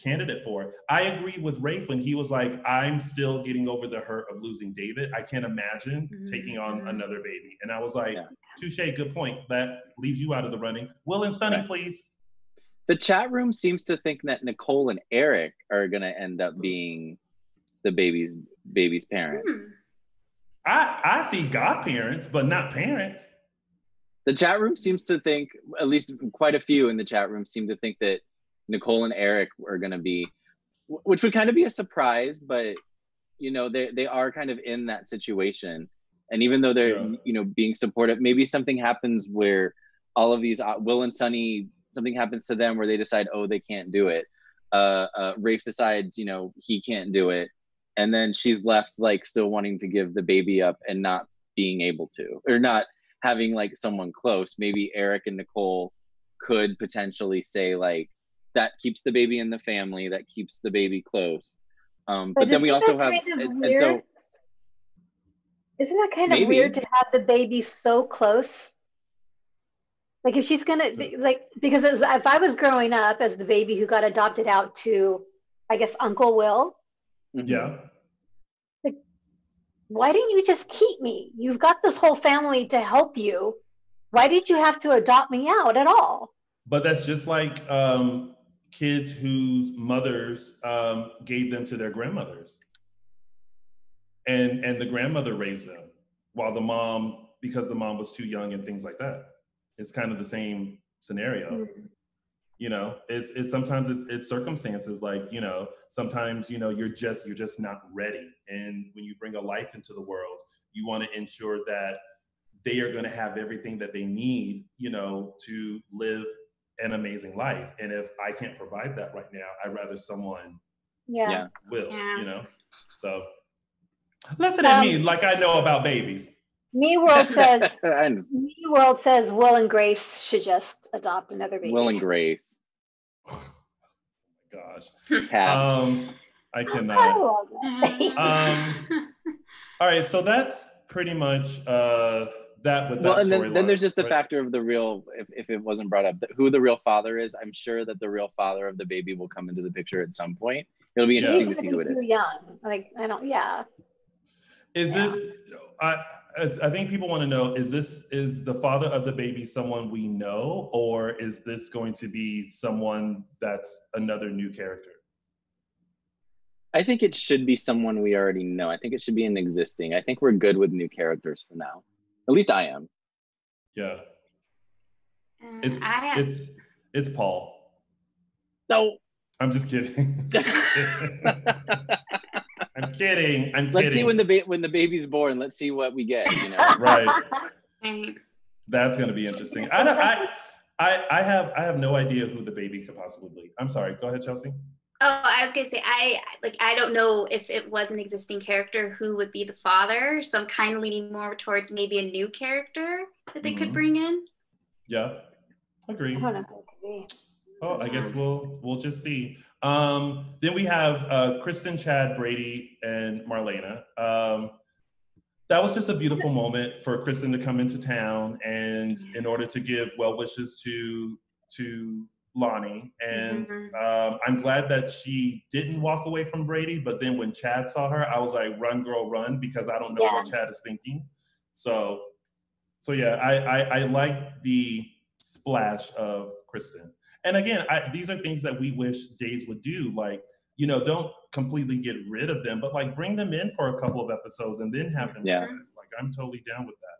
candidate for it. I agree with Rafe when he was like, I'm still getting over the hurt of losing David. I can't imagine taking on another baby. And I was like, touche, good point. That leaves you out of the running. Will and Sunny, please. The chat room seems to think that Nicole and Eric are going to end up being the baby's parents. I see godparents, but not parents. The chat room seems to think, at least quite a few in the chat room seem to think that Nicole and Eric are going to be, which would kind of be a surprise, but you know, they are kind of in that situation. And even though they're, you know, being supportive, maybe something happens where all of these, Will and Sunny, something happens to them where they decide, oh, they can't do it. Rafe decides, you know, he can't do it. And then she's left like still wanting to give the baby up and not being able to, or not having like someone close. Maybe Eric and Nicole could potentially say like, that keeps the baby in the family, that keeps the baby close. But then we also have, and so. Isn't that kind of weird to have the baby so close? Like if she's gonna, like, because if I was growing up as the baby who got adopted out to, I guess, Uncle Will. Yeah. Like, why didn't you just keep me? You've got this whole family to help you. Why did you have to adopt me out at all? But that's just like kids whose mothers gave them to their grandmothers. And the grandmother raised them while the mom, because the mom was too young and things like that. It's kind of the same scenario. You know, it's sometimes it's circumstances, like, you know, sometimes, you know, you're just not ready. And when you bring a life into the world, you want to ensure that they are going to have everything that they need, you know, to live an amazing life. And if I can't provide that right now, I'd rather someone will, you know? So listen at me like I know about babies. Me World says Will and Grace should just adopt another baby. Will and Grace. Oh my gosh. I I cannot. love that. All right, so that's pretty much that with that Well, and storyline. then there's just the factor of the real, if it wasn't brought up, who the real father is. I'm sure that the real father of the baby will come into the picture at some point. It'll be interesting to see who it is. Too young. Like, I don't, Is this, I think people want to know, is the father of the baby someone we know, or is this going to be someone that's another new character? I think it should be someone we already know. I think it should be an existing. I think we're good with new characters for now. At least I am. Yeah. It's Paul. No. I'm just kidding. I'm kidding. Let's see when the baby's born. Let's see what we get. You know, right? That's gonna be interesting. I have no idea who the baby could possibly be. I'm sorry. Go ahead, Chelsea. Oh, I was gonna say I don't know if it was an existing character who would be the father. So I'm kind of leaning more towards maybe a new character that they could bring in. Yeah, agree. I don't know who it could be. Oh, I guess we'll just see. Then we have Kristen, Chad, Brady, and Marlena. That was just a beautiful moment for Kristen to come into town, and in order to give well wishes to Lani. And I'm glad that she didn't walk away from Brady, but then when Chad saw her, I was like, run, girl, run, because I don't know what Chad is thinking. So yeah, I like the splash of Kristen. And again, these are things that we wish Days would do. Like, you know, don't completely get rid of them, but like bring them in for a couple of episodes and then have them. Like, I'm totally down with that.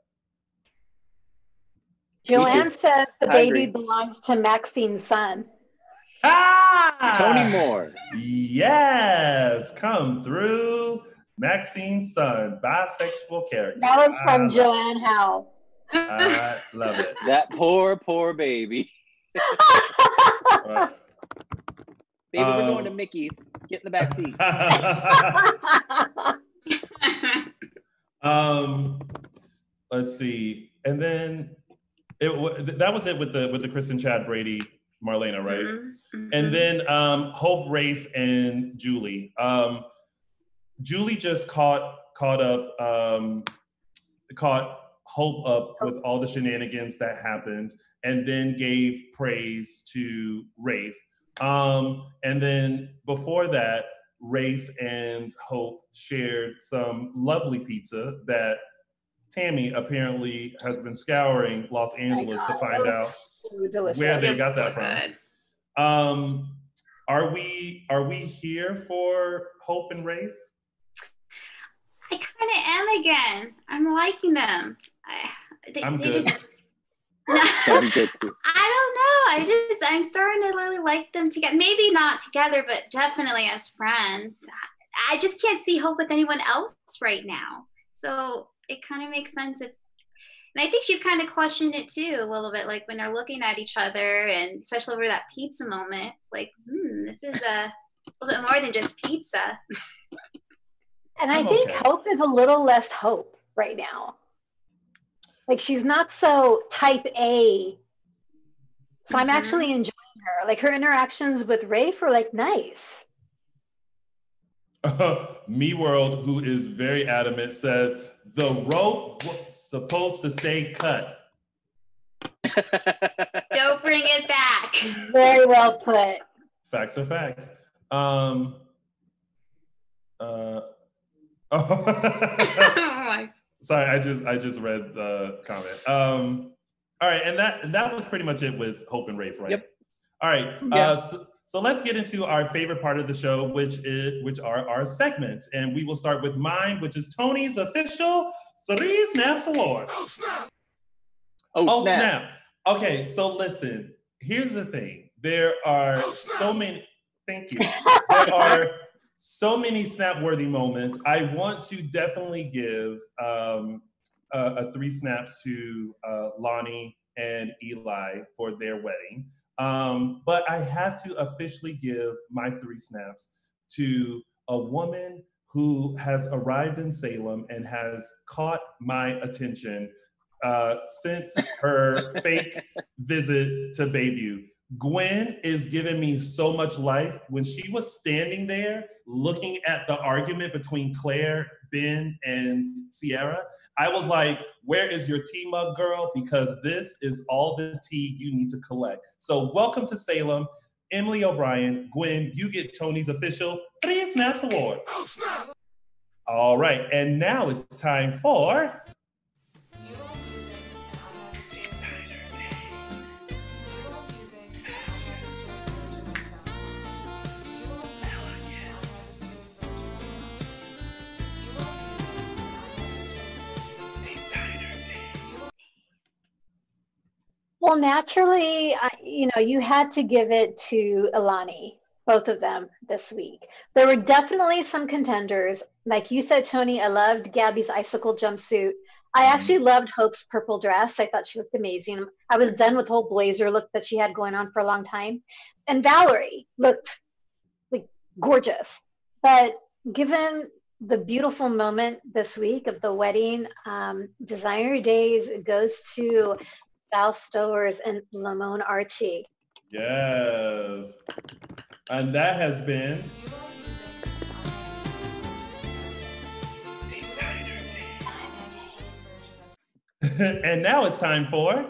Joanne says the baby belongs to Maxine's son. Tony Moore. Yes, come through. Maxine's son, bisexual character. That was from Joanne Howe. I love it. That poor baby. Right. Baby, we're going to Mickey's. Get in the back seat. Let's see, and then that was it with the Kristen, Chad, Brady, Marlena, right? And then Hope, Rafe, and Julie. Julie just caught Hope up with all the shenanigans that happened. and then gave praise to Rafe. And then before that, Rafe and Hope shared some lovely pizza that Tami apparently has been scouring Los Angeles to find out where they got that from. Are we here for Hope and Rafe? I kind of am again. I'm liking them. I'm good. I don't know. I'm starting to really like them together. Maybe not together, but definitely as friends. I just can't see Hope with anyone else right now. So it kind of makes sense and I think she's kind of questioned it too a little bit, like when they're looking at each other, and especially over that pizza moment. It's like, this is a little bit more than just pizza. And I think Hope is a little less Hope right now. Like, she's not so type A. So I'm actually enjoying her. Like, her interactions with Rafe are like nice. Me World, who is very adamant, says the rope was supposed to stay cut. Don't bring it back. Very well put. Facts are facts. Sorry, I just read the comment. All right, and that was pretty much it with Hope and Rafe, right? Yep. All right. So let's get into our favorite part of the show, which are our segments, and we will start with mine, which is Tony's official 3 Snaps Award. Oh snap! Oh snap! Okay, so listen. Here's the thing. There are so many. Thank you. There are so many snap-worthy moments. I want to definitely give a 3 snaps to Lani and Eli for their wedding. But I have to officially give my 3 snaps to a woman who has arrived in Salem and has caught my attention since her fake visit to Bayview. Gwen is giving me so much life. When she was standing there looking at the argument between Claire, Ben, and Sierra, I was like, where is your tea mug, girl? Because this is all the tea you need to collect. So welcome to Salem. Emily O'Brien, Gwen, you get Tony's official 3 Snaps Award. Oh, snap. All right, and now it's time for... Well, naturally, you had to give it to Lani, both of them this week. There were definitely some contenders. Like you said, Tony, I loved Gabby's icicle jumpsuit. I actually loved Hope's purple dress. I thought she looked amazing. I was done with the whole blazer look that she had going on for a long time. And Valerie looked like gorgeous. But given the beautiful moment this week of the wedding, Designer Days goes to Stowers and Lamon Archey. Yes. And that has been and now it's time for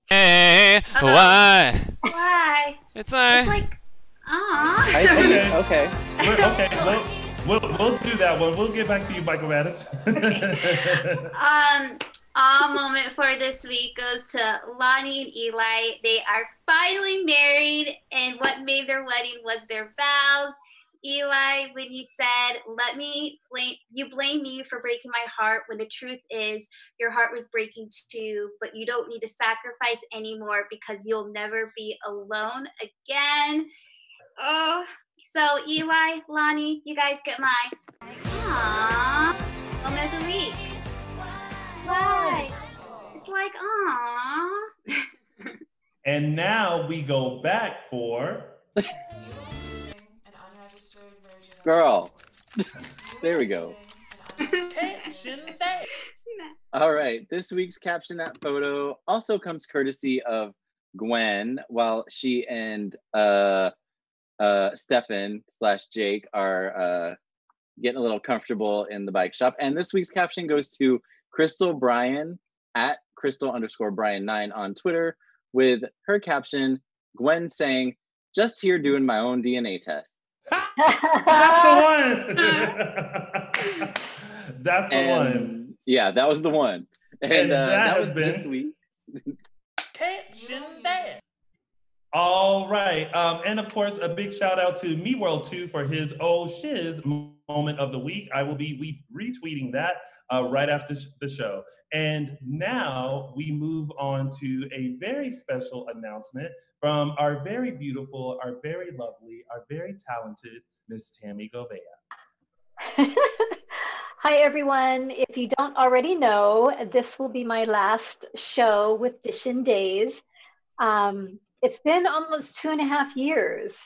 Hey, why? Why? It's like Okay. We'll do that one. We'll get back to you, Michael Mattis. Okay. Our moment for this week goes to Lani and Eli. They are finally married, and what made their wedding was their vows. Eli, when you said, you blame me for breaking my heart, when the truth is your heart was breaking too, but you don't need to sacrifice anymore because you'll never be alone again. Oh, so Eli, Lani, you guys get my moment of the week. Why? It's like, And now we go back for... Girl. There we go. All right. This week's Caption That Photo also comes courtesy of Gwen, while she and Stefan / Jake are getting a little comfortable in the bike shop. And this week's caption goes to Crystal Bryan at Crystal_Bryan9 on Twitter with her caption, Gwen saying, "Just here doing my own DNA test." That's the one. That's the one. Yeah, that was the one. And that was been this week. Caption that. All right. And of course, a big shout out to Me World 2 for his oh shiz moment of the week. I will be retweeting that right after the show. And now we move on to a very special announcement from our very beautiful, our very lovely, our very talented Miss Tami Goveia. Hi, everyone. If you don't already know, this will be my last show with DISHIN Days. It's been almost 2.5 years,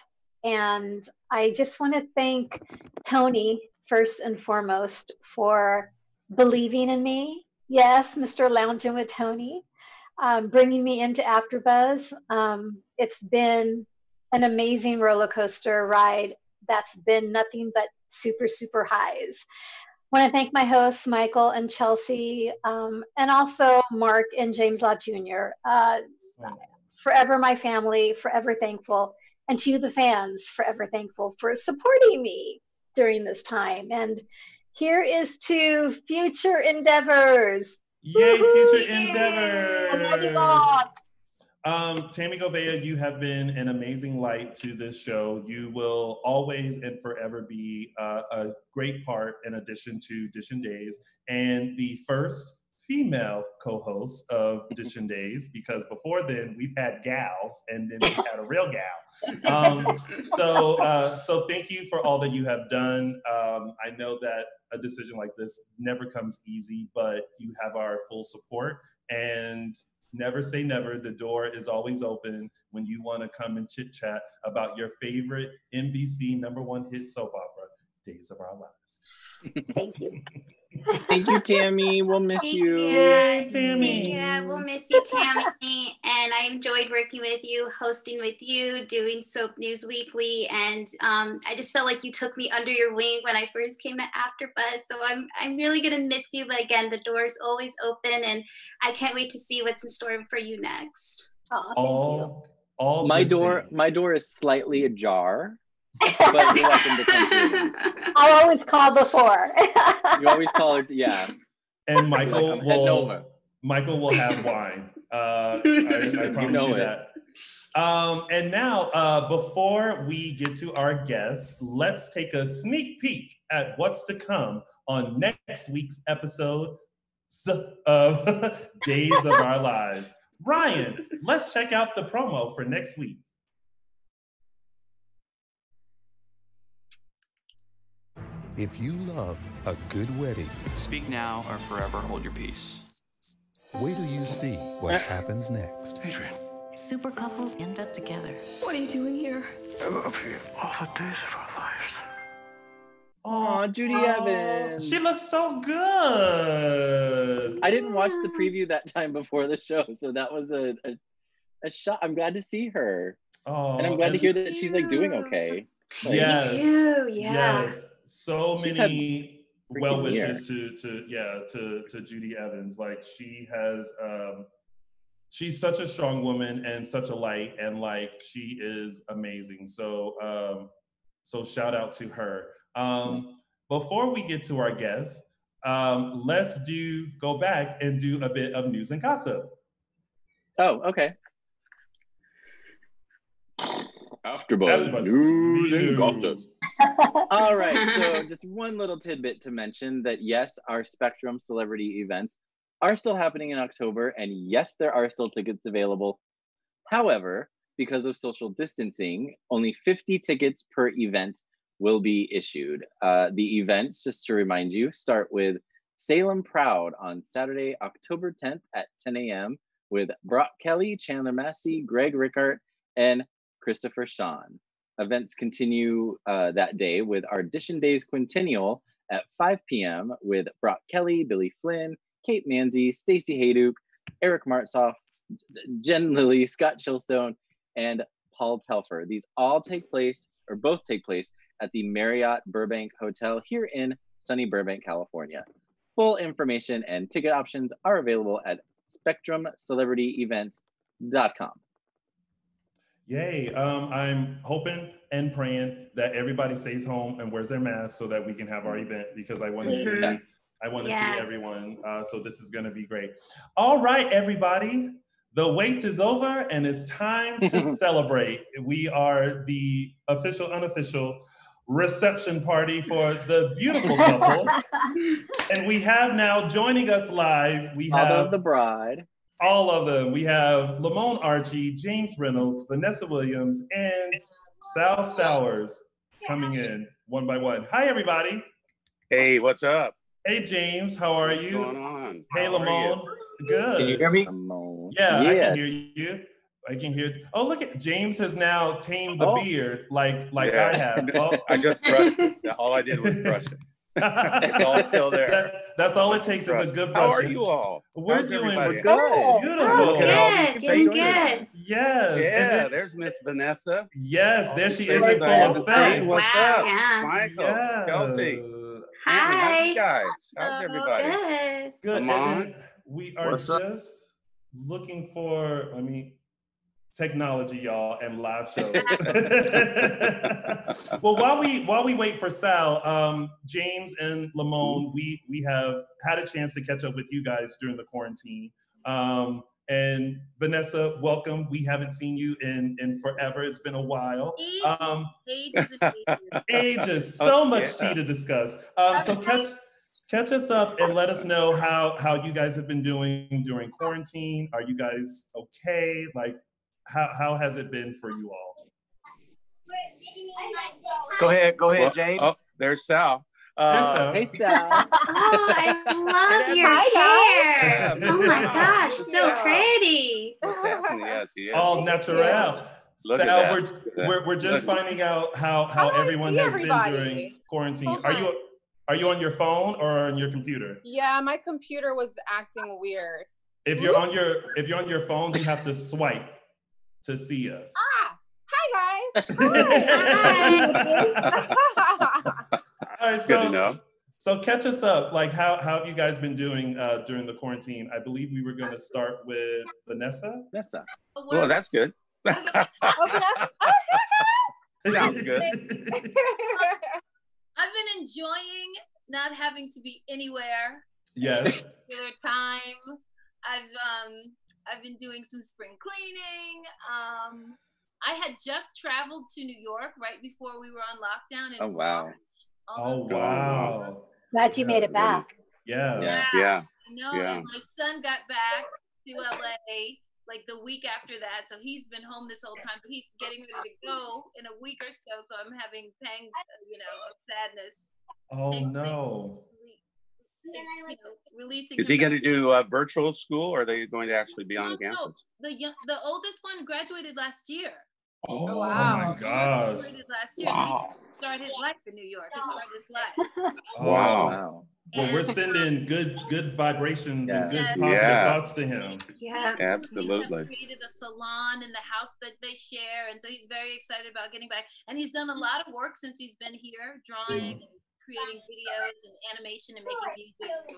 and I just want to thank Tony, first and foremost, for believing in me. Yes, Mr. Loungin' with Tony, bringing me into AfterBuzz. It's been an amazing roller coaster ride that's been nothing but super, super highs. I want to thank my hosts, Michael and Chelsea, and also Mark and James Law Jr. Forever my family, forever thankful. And to you, the fans, forever thankful for supporting me during this time. And here is to future endeavors. Yay, future I love you endeavors. all. Tami Goveia, you have been an amazing light to this show. You will always and forever be a great part in addition to DISHIN Days and the first female co-host of DISHIN Days, because before then we've had gals and then we had a real gal. So thank you for all that you have done. I know that a decision like this never comes easy, but you have our full support, and never say never. The door is always open when you want to come and chit chat about your favorite NBC #1 hit soap opera, Days of Our Lives. Thank you. Thank you, Tammy. We'll miss you. Yay, Tammy. Yeah, we'll miss you, Tammy. And I enjoyed working with you, hosting with you, doing Soap News Weekly. And I just felt like you took me under your wing when I first came to AfterBuzz. So I'm really going to miss you. But again, the door is always open. And I can't wait to see what's in store for you next. Oh, All My good things. door is slightly ajar. But you're welcome to come through. I always call before. You always call it, yeah. And Michael Like, will have wine. I promise you that. And now, before we get to our guests, let's take a sneak peek at what's to come on next week's episode of Days of Our Lives. Ryan, let's check out the promo for next week. If you love a good wedding, Speak now or forever hold your peace. wait till you see what happens next. Adrian. Super couples end up together. What are you doing here? I love you. All the days of our lives. Aw, Judy Evans. She looks so good. I didn't watch the preview that time before the show, so that was a shot. I'm glad to see her. Oh, And I'm glad to hear that she's like doing okay. Like, Yes. Me too, yeah. Yes. So She's many had well freaking wishes to Judy Evans. Like, she has she's such a strong woman and such a light, and like, she is amazing. So so shout out to her. Before we get to our guests, let's go back and do a bit of news and gossip. Oh, okay. AfterBuzz News and News. gossip. All right, so just one little tidbit to mention that yes, our Spectrum celebrity events are still happening in October, and yes, there are still tickets available. However, because of social distancing, only 50 tickets per event will be issued. The events, just to remind you, start with Salem Proud on Saturday, October 10th at 10 a.m. with Brock Kelly, Chandler Massey, Greg Rickart, and Christopher Sean. Events continue that day with our DISHIN Days Quintennial at 5 p.m. with Brock Kelly, Billy Flynn, Kate Manzi, Stacey Hayduke, Eric Martsoff, Jen Lilly, Scott Chillstone, and Paul Telfer. These all take place, or both take place, at the Marriott Burbank Hotel here in sunny Burbank, California. Full information and ticket options are available at SpectrumCelebrityEvents.com. Yay. I'm hoping and praying that everybody stays home and wears their mask so that we can have our event, because I want to see see everyone. So this is going to be great. All right, everybody. The wait is over and it's time to celebrate. We are the official, unofficial reception party for the beautiful couple. And we have now joining us live, we have of the bride. All of them. We have Lamon, Archey, James Reynolds, Vanessa Williams, and Sal Stowers coming in one by one. Hi, everybody. Hey, what's up? Hey, James. How are you? What's going on? Hey, Lamon. Good. Can you hear me? Yeah, I can hear you. I can hear. Oh, look at James has now tamed the beard like I have. Oh. I just brushed it. All I did was brush it. It's all still there. That's all it takes is a good brush. How are you all? We're doing good. Beautiful. Good. Doing good. Yes. Yeah, there's Miss Vanessa. Yes, there she is. What's up? Yeah. Michael, Yes. Chelsea. Hi. How's you guys? How's everybody? Good. Good. Come on. We are just looking for, technology, y'all, and live shows. Well, while we wait for Sal, James and Lamon, we have had a chance to catch up with you guys during the quarantine. And Vanessa, welcome. We haven't seen you in forever. It's been a while. Ages. So much tea to discuss. So catch us up and let us know how you guys have been doing during quarantine. Are you guys okay? Like, how has it been for you all? Go ahead, Well, James. Oh, there's Sal. Hey, Sal. Oh, I love your hair. Oh my gosh, so pretty. What's happening? Yes, he is. All natural. Look at Sal, that. we're just finding out how everyone has been during quarantine. Are you on your phone or on your computer? Yeah, my computer was acting weird. If you're on your phone, you have to swipe to see us. Hi guys. All right, Good to know. So catch us up. Like, how have you guys been doing during the quarantine? I believe we were going to start with Vanessa. Well, that's good. Sounds good. I've been enjoying not having to be anywhere. Yes. At a particular time. I've been doing some spring cleaning. I had just traveled to New York right before we were on lockdown. And wow. Wow. Glad you made it back. Yeah. And my son got back to LA like the week after that, so he's been home this whole time, but he's getting ready to go in a week or so. So I'm having pangs, of sadness. Oh no. Releasing. Is he going to do virtual school, or are they going to actually be on campus? The oldest one graduated last year. Oh, wow. My gosh. Graduated last year, so he started his life in New York. He started his life. Wow. Well, we're sending good vibrations and good positive thoughts to him. Yeah, absolutely. He created a salon in the house that they share, and so he's very excited about getting back. And he's done a lot of work since he's been here, drawing and creating videos and animation and making music. So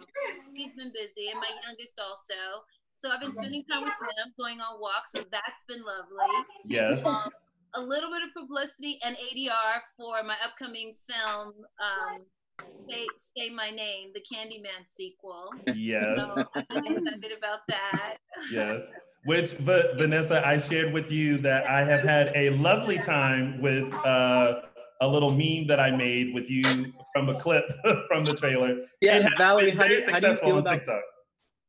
he's been busy, and my youngest also. So I've been spending time with them, going on walks, so that's been lovely. Yes. A little bit of publicity and ADR for my upcoming film, Say My Name, the Candyman sequel. Yes. So I'm really excited about that. Yes. Which, Vanessa, I shared with you that I have had a lovely time with a little meme that I made with you from a clip from the trailer. Yeah, Valerie, how do you feel on about TikTok.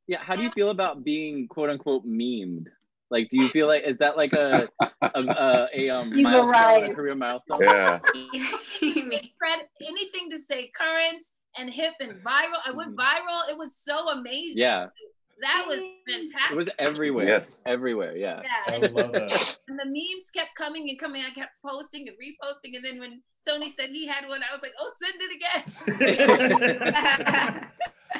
Yeah, how do you feel about being quote unquote memed? Like, do you feel like, is that like a milestone, a career milestone? Yeah. Fred, anything to say current and hip and viral. I went viral. It was so amazing. Yeah. That was fantastic. It was everywhere. Yes. Everywhere, yeah. I love that. And the memes kept coming and coming. I kept posting and reposting. And then when Tony said he had one, I was like, oh, send it again.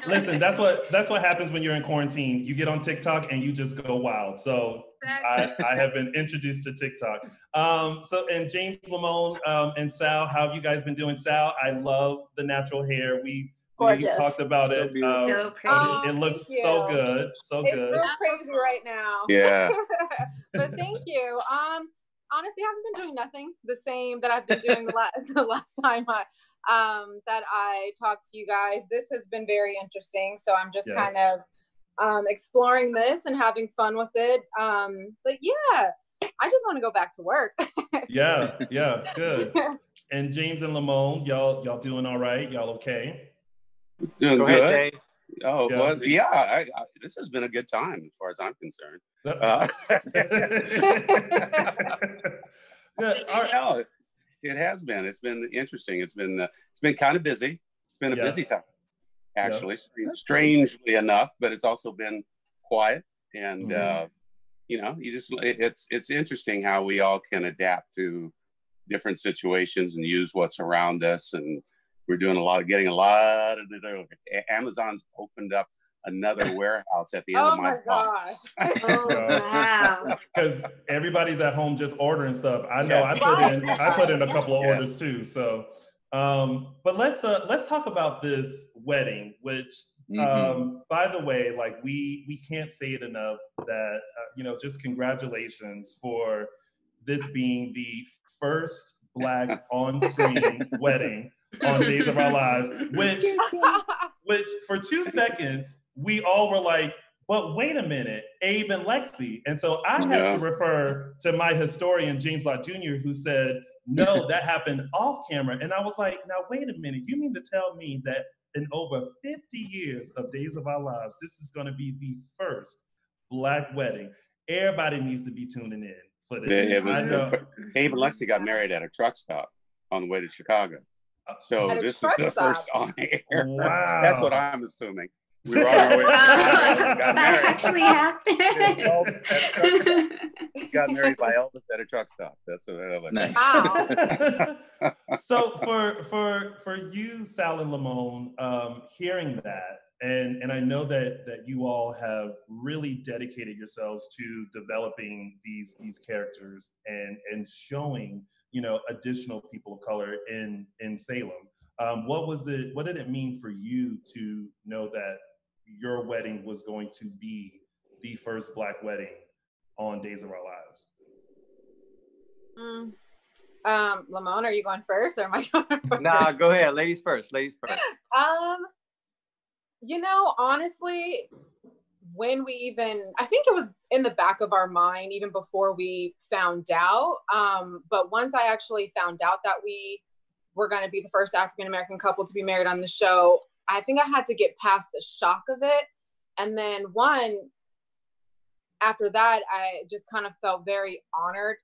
Listen, that's what happens when you're in quarantine. You get on TikTok and you just go wild. So Exactly. I have been introduced to TikTok. And James, Lamon, and Sal, how have you guys been doing? Sal, I love the natural hair. We talked about it. So pretty. It looks Thank so you. good. So It's good. real crazy right now. Yeah. But thank you. Honestly, I haven't been doing nothing the same that I've been doing the last time that I talked to you guys. This has been very interesting. So I'm just kind of exploring this and having fun with it. But yeah, I just want to go back to work. Yeah, good. And James and Lamon, y'all doing all right? Y'all okay? Doing Go good. ahead, Dave. Oh, Yeah. well, yeah, I, this has been a good time as far as I'm concerned. No, it has been. It's been interesting. It's been kind of busy. It's been a busy time, actually. Strangely enough, but it's also been quiet. And you know, it's interesting how we all can adapt to different situations and use what's around us. And we're doing getting a lot of Amazon's opened up another warehouse at the end of my block. Oh, wow. Because everybody's at home just ordering stuff. I know. I put in a couple of orders too. So, but let's talk about this wedding, which by the way, like we can't say it enough that you know, just congratulations for this being the first Black on-screen wedding on Days of Our Lives, which for 2 seconds we all were like, but wait a minute, Abe and Lexi. And so I had to refer to my historian, James Lott Jr., who said, no, that happened off camera. And I was like, now wait a minute, you mean to tell me that in over 50 years of Days of Our Lives, this is gonna be the first Black wedding? Everybody needs to be tuning in for this. Abe and Lexi got married at a truck stop on the way to Chicago. So this is the first on air. Wow. That's what I'm assuming. We were on our way to Chicago, got married. Actually happened. Got married by Elvis at a truck stop. That's what Wow. So for you, Sal and Lamon, hearing that, and I know that you all have really dedicated yourselves to developing these characters and showing, you know, additional people of color in Salem. What did it mean for you to know that your wedding was going to be the first Black wedding on Days of Our Lives? Lamon, are you going first or am I going first? Nah, go ahead. Ladies first. You know, honestly, when I think it was in the back of our mind even before we found out. But once I actually found out that we were going to be the first African-American couple to be married on the show, I think I had to get past the shock of it. And then after that, I just kind of felt very honored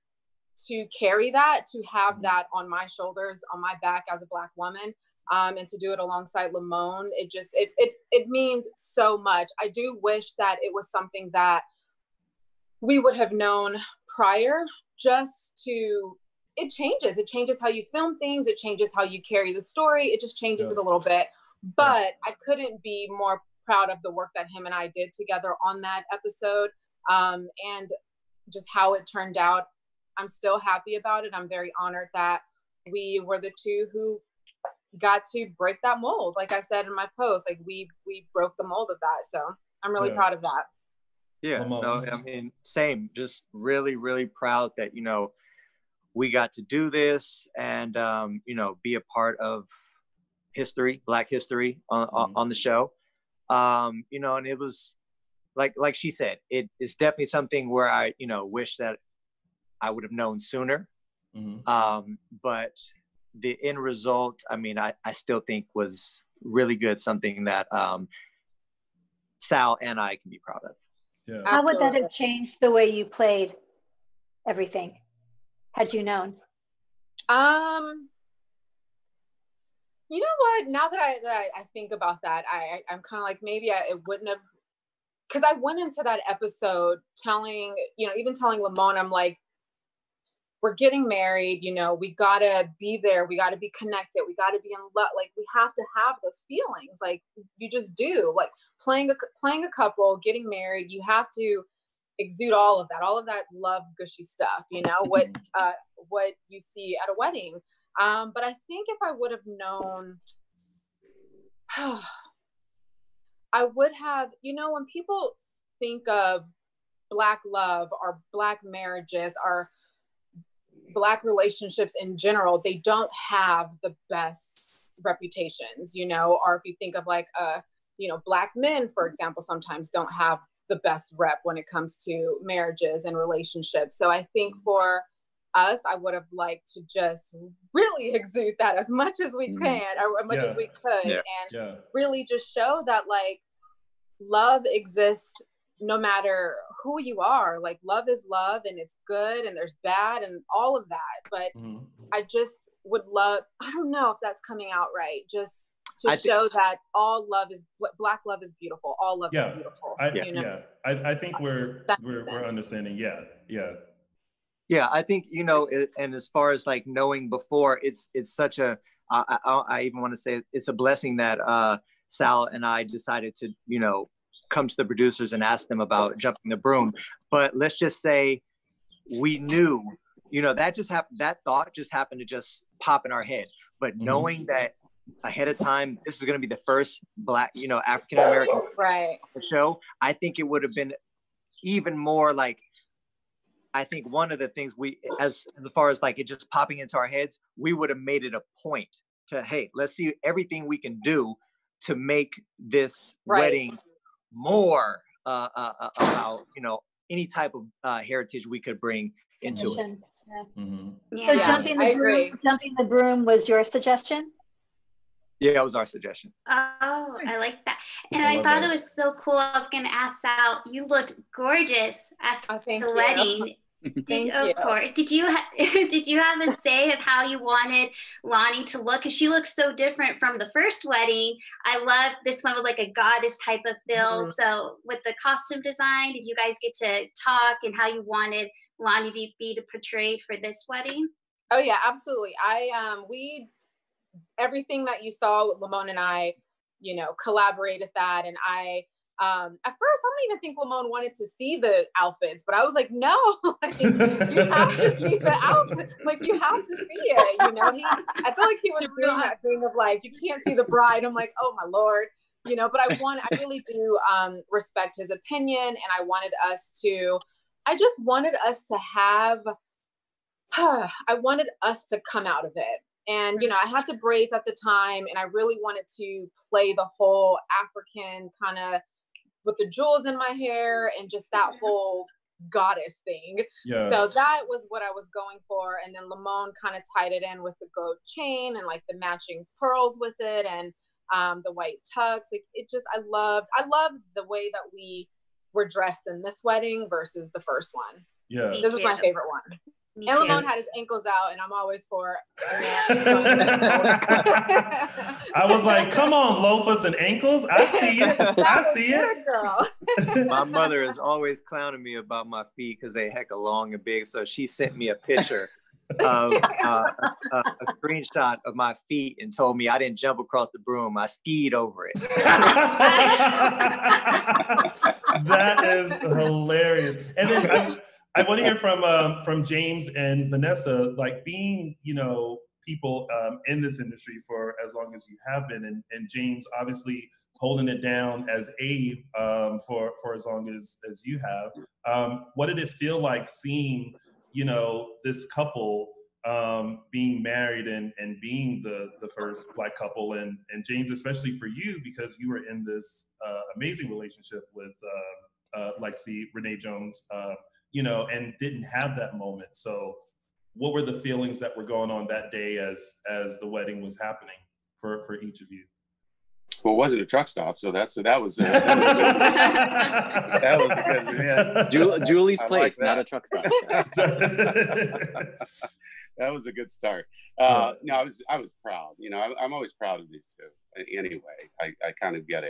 to carry that, to have that on my shoulders, on my back as a Black woman, and to do it alongside Lamon. It means so much. I do wish that it was something that we would have known prior, it changes how you film things. It changes how you carry the story. It just changes it a little bit. But I couldn't be more proud of the work that him and I did together on that episode, and just how it turned out. I'm still happy about it. I'm very honored that we were the two who got to break that mold. Like I said in my post, like we broke the mold of that. So I'm really proud of that. Yeah, no, I mean, same. Just really, really proud that, you know, we got to do this and, you know, be a part of history, Black history on the show. You know, and it was like she said, it's definitely something where I, you know, wish that I would have known sooner. But the end result, I mean, I still think was really good, something that Sal and I can be proud of. Yeah. How would that have changed the way you played everything, had you known? You know what? Now that I think about that, I'm kind of like, maybe it wouldn't have, because I went into that episode telling Lamon, I'm like, we're getting married, you know, we gotta be there, we gotta be connected, we gotta be in love. Like, we have to have those feelings. Like, you just do. Like, playing a couple, getting married, you have to exude all of that love gushy stuff, you know, what you see at a wedding. But I think if I would have known, I would have, you know, when people think of Black love or Black marriages or Black relationships in general, they don't have the best reputations, you know, or if you think of like, you know, Black men, for example, sometimes don't have the best rep when it comes to marriages and relationships. So I think for us, I would have liked to just really exude that as much as we can, or as much as we could, and really just show that like love exists no matter who you are. Like, love is love, and it's good, and there's bad and all of that. But I just would love, I don't know if that's coming out right, just to show that all love is, Black love is beautiful. All love is beautiful. I think we're understanding. Yeah, I think, you know, and as far as like knowing before, it's such a, I even want to say it's a blessing that Sal and I decided to, you know, come to the producers and ask them about jumping the broom. But let's just say we knew, you know, that thought just happened to just pop in our head. But knowing that ahead of time, this is going to be the first Black, you know, African-American show, I think it would have been even more like, I think one of the things as far as like it just popping into our heads, we would have made it a point to, hey, let's see everything we can do to make this wedding more about, you know, any type of heritage we could bring into it. So jumping the broom was your suggestion? Yeah, it was our suggestion. Oh, I like that. And I thought it was so cool. I was going to ask Sal, you looked gorgeous at the wedding. Of course. Did you have a say of how you wanted Lani to look? Because she looks so different from the first wedding. I love this one, was like a goddess type of feel. So with the costume design, did you guys get to talk and how you wanted Lani to be portrayed for this wedding? Oh yeah, absolutely. Everything that you saw with Lamon and I, you know, collaborated that. And at first, I don't even think Lamon wanted to see the outfits, but I was like, no, like, you have to see the outfit. Like, you have to see it. You know, I feel like he was doing that thing of like, you can't see the bride. I'm like, oh my Lord, you know, but I really do respect his opinion. And I just wanted us to have, I wanted us to come out of it. And, you know, I had the braids at the time, and I really wanted to play the whole African kind of with the jewels in my hair and just that whole goddess thing. So that was what I was going for. And then Lamon kind of tied it in with the gold chain and like the matching pearls with it, and the white tux. Like, it just, I loved the way that we were dressed in this wedding versus the first one. This is my favorite one. And Lamon had his ankles out, and I'm always for a man. I was like, come on, loafers and ankles. I see it. I see it. Girl. My mother is always clowning me about my feet because they hecka long and big. So she sent me a picture of a screenshot of my feet and told me I didn't jump across the broom. I skied over it. That is hilarious. And then I want to hear from James and Vanessa, like being, you know, people in this industry for as long as you have been, and James obviously holding it down as Abe for as long as you have. What did it feel like seeing, you know, this couple being married and being the first Black couple, and James, especially for you, because you were in this amazing relationship with Lexi Renee Jones, you know, and didn't have that moment. So what were the feelings that were going on that day as the wedding was happening for each of you? Well, it wasn't a truck stop, so that was that was good. Yeah. Julie's place, not a truck stop. That was a good start. No, I was proud. You know, I'm always proud of these two. Anyway, I kind of get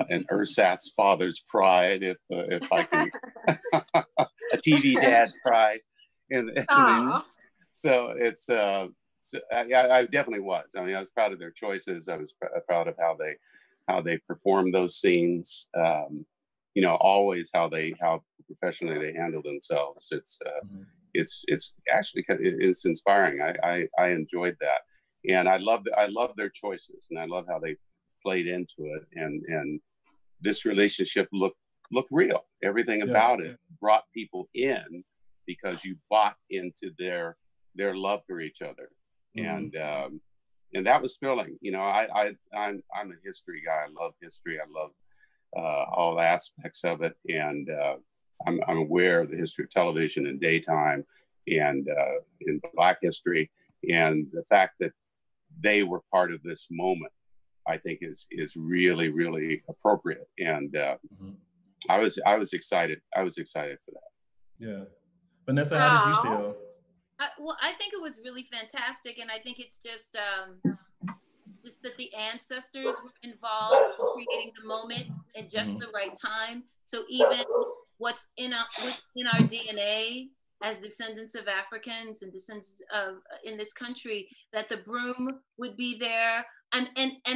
an ersatz father's pride, if I can, a TV dad's pride. So it's so I definitely was. I mean, I was proud of their choices. I was proud of how they performed those scenes. You know, always how professionally they handle themselves. It's actually it's inspiring. I enjoyed that, and I love their choices, and I love how they played into it. And this relationship looked real. Everything about it brought people in because you bought into their love for each other, and that was thrilling. You know, I'm a history guy. I love history. I love all aspects of it, and I'm aware of the history of television and daytime, and in Black history, and the fact that they were part of this moment, I think is really, really appropriate. And I was excited. I was excited for that. Yeah, Vanessa, how did you feel? Well, I think it was really fantastic, and I think it's just that the ancestors were involved in creating the moment at just the right time. So even what's in our DNA as descendants of Africans and descendants of in this country, that the broom would be there, and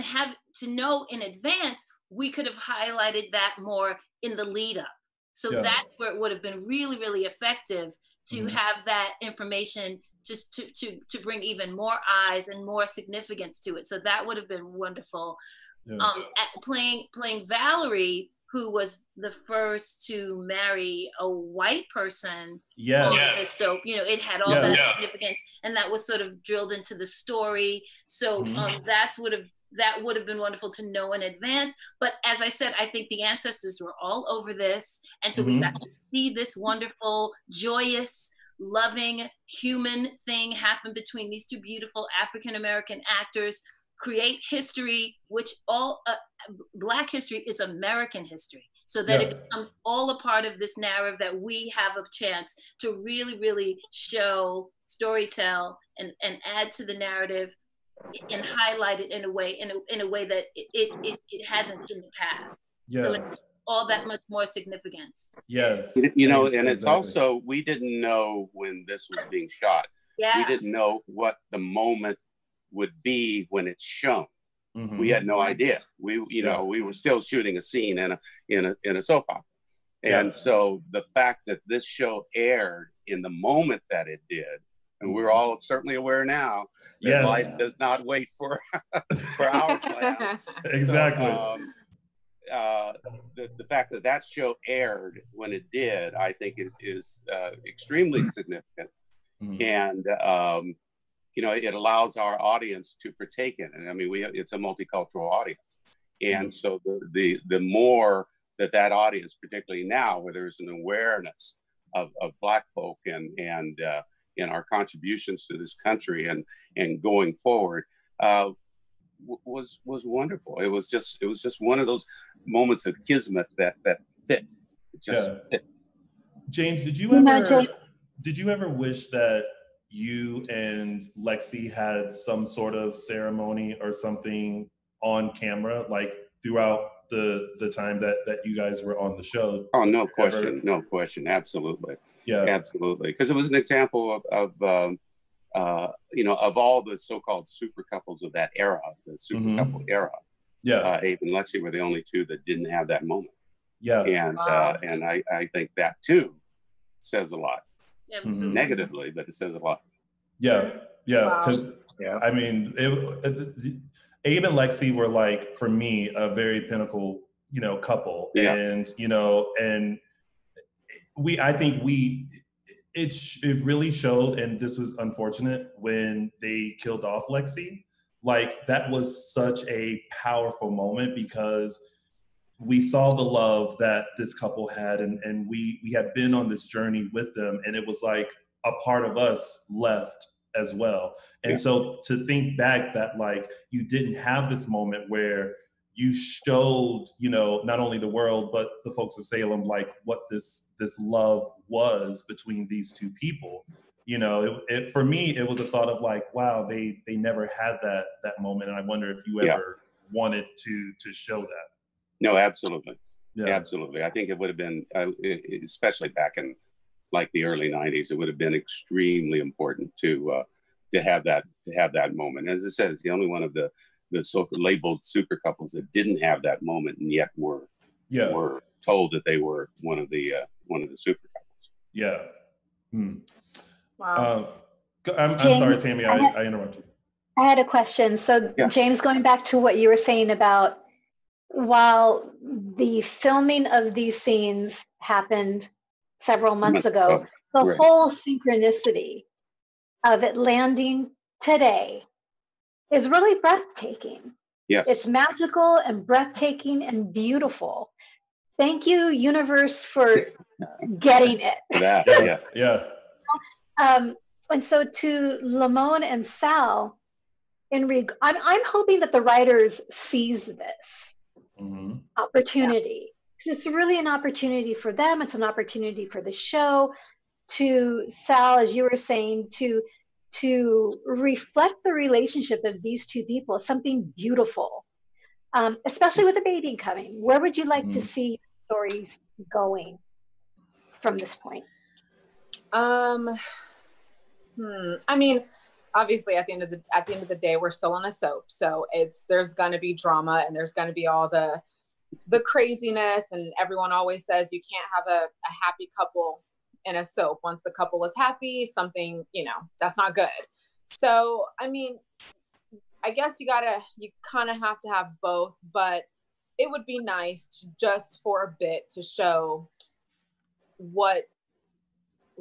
have to know in advance, we could have highlighted that more in the lead up. So that's where it would have been really, really effective to have that information just to bring even more eyes and more significance to it. So that would have been wonderful. Playing Valerie, who was the first to marry a white person. So, you know, it had all that significance, and that was sort of drilled into the story. So that would have been wonderful to know in advance. But as I said, I think the ancestors were all over this. And so we got to see this wonderful, joyous, loving human thing happen between these two beautiful African-American actors, create history, which all Black history is American history. So that it becomes all a part of this narrative that we have a chance to really, really show, storytell, and add to the narrative and highlight it in a way that it hasn't in the past. So it's all that much more significance. You know, and it's also, we didn't know when this was being shot. We didn't know what the moment would be when it's shown. We had no idea. We were still shooting a scene in a soap opera. And so the fact that this show aired in the moment that it did, and we're all certainly aware now that life does not wait for our plans. Exactly. So, the fact that that show aired when it did, I think is extremely significant. And you know, it allows our audience to partake in it. I mean, it's a multicultural audience, and so the more that audience, particularly now, where there's an awareness of Black folk and our contributions to this country and going forward, was wonderful. It was just one of those moments of kismet that fit. It just fit. James, did you ever wish that you and Lexi had some sort of ceremony or something on camera, like throughout the time that you guys were on the show? Oh, no question. No question. Absolutely. Absolutely. Because it was an example of you know, of all the so-called super couples of that era, the super couple era. Abe and Lexi were the only two that didn't have that moment. And I think that too says a lot. Negatively, but it says a lot. Because I mean, Abe and Lexi were, like, for me, a very pinnacle, you know, couple, and you know, and I think it really showed, and this was unfortunate when they killed off Lexi. Like, that was such a powerful moment because we saw the love that this couple had, and we had been on this journey with them, and it was like a part of us left as well. And so to think back that, like, you didn't have this moment where you showed, you know, not only the world, but the folks of Salem, like, what this love was between these two people. You know, it for me, it was a thought of, like, wow, they never had that moment. And I wonder if you ever wanted to show that. No, absolutely. Absolutely. I think it would have been, especially back in like the early 90s. It would have been extremely important to have that moment. As I said, it's the only one of the labeled super couples that didn't have that moment, and yet were told that they were one of the super couples. Yeah. Wow. I'm James, sorry, Tami, I interrupted you. I had a question. So James, going back to what you were saying about while the filming of these scenes happened several months ago, the whole synchronicity of it landing today is really breathtaking. Yes. It's magical and breathtaking and beautiful. Thank you, universe, for getting it. Yes. Yeah. And so to Lamon and Sal, I'm hoping that the writers seize this opportunity. Because it's really an opportunity for them. It's an opportunity for the show. To Sal, as you were saying, to reflect the relationship of these two people, something beautiful, especially with a baby coming. Where would you like to see stories going from this point? I mean, obviously, at the end of the day, we're still on a soap, so there's gonna be drama and there's gonna be all the craziness, and everyone always says you can't have a happy couple in a soap. Once the couple is happy, something, that's not good. So, I mean, I guess you kind of have to have both, but it would be nice to just for a bit to show what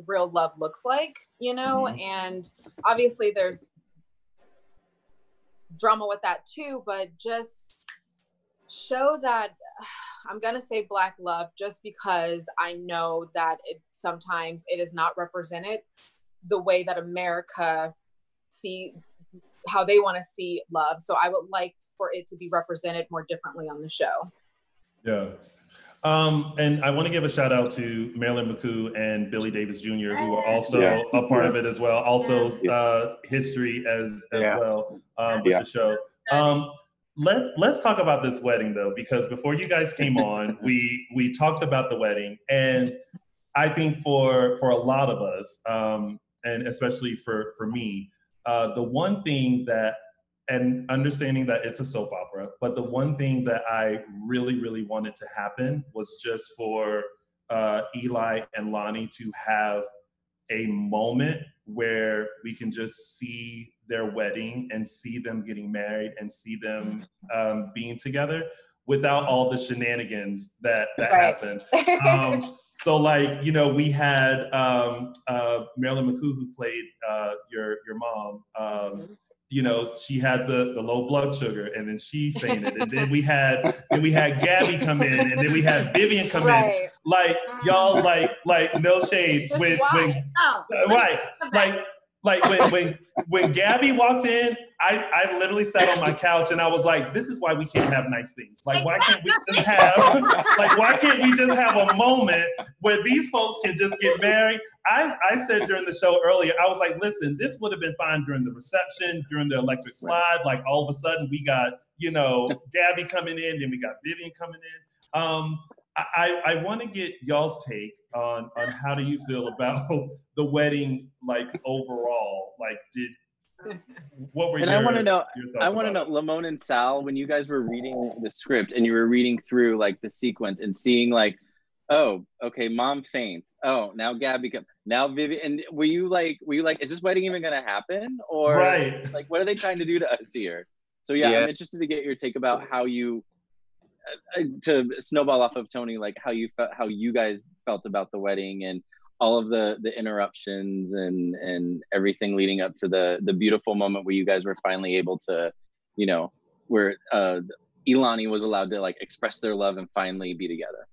real love looks like, and obviously there's drama with that too, but just show that I'm gonna say Black love just because I know that sometimes it is not represented the way that America see how they want to see love. So I would like for it to be represented more differently on the show. Yeah. And I want to give a shout out to Marilyn McCoo and Billy Davis Jr., who are also a part of it as well. Also history as well with the show. Let's talk about this wedding though, because before you guys came on, we talked about the wedding, and I think for a lot of us, and especially for me, the one thing that, and understanding that it's a soap opera, but the one thing that I really, really wanted to happen was just for Eli and Lani to have a moment where we can just see their wedding and see them getting married and see them being together without all the shenanigans that happened. So like, we had Marilyn McCoo, who played your mom. She had the low blood sugar, and then she fainted, and then we had Gabby come in, and then we had Vivian come in. Like y'all, like no shade when when Gabby walked in, I literally sat on my couch and I was like, this is why we can't have nice things. Like, why can't we just have a moment where these folks can just get married? I said during the show earlier, I was like, listen, this would have been fine during the reception, during the electric slide. Like all of a sudden we got, Gabby coming in, then we got Vivian coming in. I want to get y'all's take on how do you feel about the wedding, like overall, like what were your thoughts? I want to know, Lamon and Sal, when you guys were reading the script and you were reading through like the sequence and seeing like, oh, okay, mom faints. Oh, now Gabby now Vivian. And were you like, is this wedding even gonna happen? Or like, what are they trying to do to us here? So yeah, I'm interested to get your take about how you, to snowball off of Tony, like how you guys felt about the wedding and all of the interruptions and everything leading up to the beautiful moment where you guys were finally able to, where Ilani was allowed to like express their love and finally be together.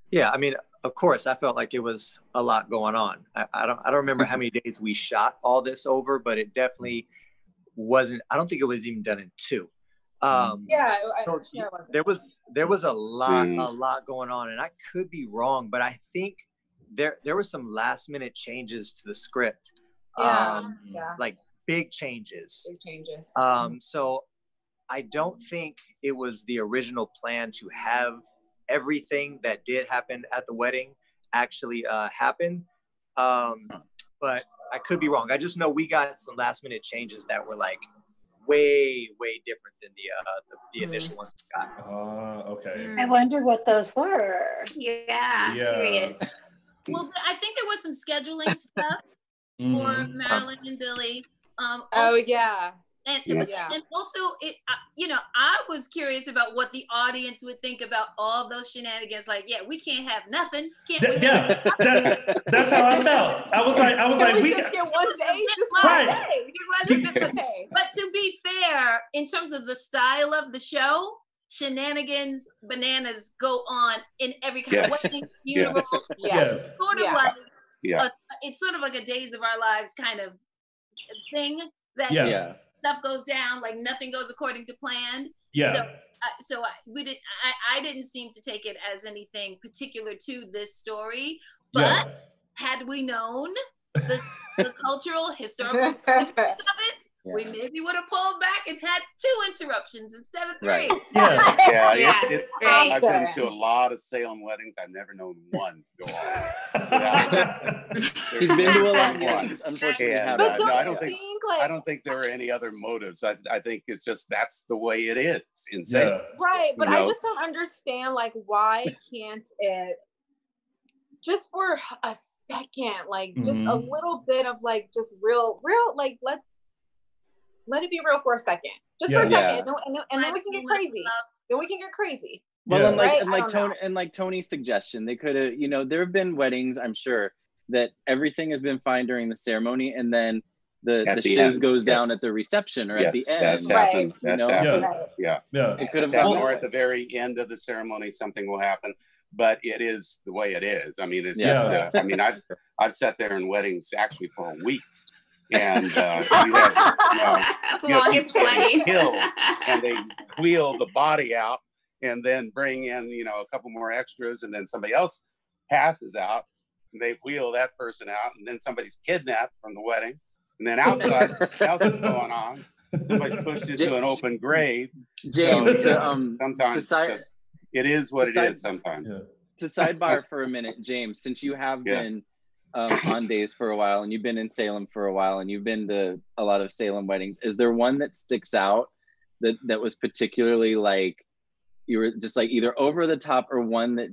Yeah, I mean, of course, I felt like it was a lot going on. I don't remember how many days we shot all this over, but it definitely wasn't. I don't think it was even done in 2. There was a lot going on, and I could be wrong, but I think there were some last minute changes to the script. Like big changes. So I don't think it was the original plan to have everything that did happen at the wedding actually happened. But I could be wrong. I just know we got some last minute changes that were like way different than the initial ones we got. Okay. I wonder what those were. Yeah, curious. Well, I think there was some scheduling stuff for Marilyn and Billy. Also, and also, I was curious about what the audience would think about all those shenanigans. Like, yeah, we can't have nothing. That's how I felt. I was like, we just get one day, just right. It wasn't okay. But to be fair, in terms of the style of the show, shenanigans, bananas go on in every kind of wedding, funeral. Yes. Sort of like, it's sort of like a Days of Our Lives kind of thing that stuff goes down, like nothing goes according to plan. So I didn't seem to take it as anything particular to this story, but had we known the cultural, historical significance of it, we maybe would have pulled back and had 2 interruptions instead of 3. Right. I've been to a lot of Salem weddings. I've never known one go on. He's been to a lot more. Unfortunately, I don't think there are any other motives. I think it's just that's the way it is in Salem. Right, but I just don't understand, like, why can't it just for a second, like, just a little bit of like just real, like, let it be real for a second, just for a second, and then we can get crazy. Then we can get crazy. Well, like Tony's suggestion, they could have, there have been weddings, I'm sure, that everything has been fine during the ceremony, and then the shiz goes down at the reception or at the end. That's happened. That's happened. Yeah. It could have happened, or at the very end of the ceremony, something will happen. But it is the way it is. I mean, it's just. I mean, I've sat there in weddings actually for a week. And you have longest wedding. And they wheel the body out and then bring in, a couple more extras, and then somebody else passes out and they wheel that person out, and then somebody's kidnapped from the wedding, and then outside else is going on. Somebody's pushed into an open grave. James, sometimes it is what it is sometimes. To sidebar for a minute, James, since you have been on Days for a while, and you've been in Salem for a while, and you've been to a lot of Salem weddings, is there one that sticks out that was particularly like you were just like either over the top, or one that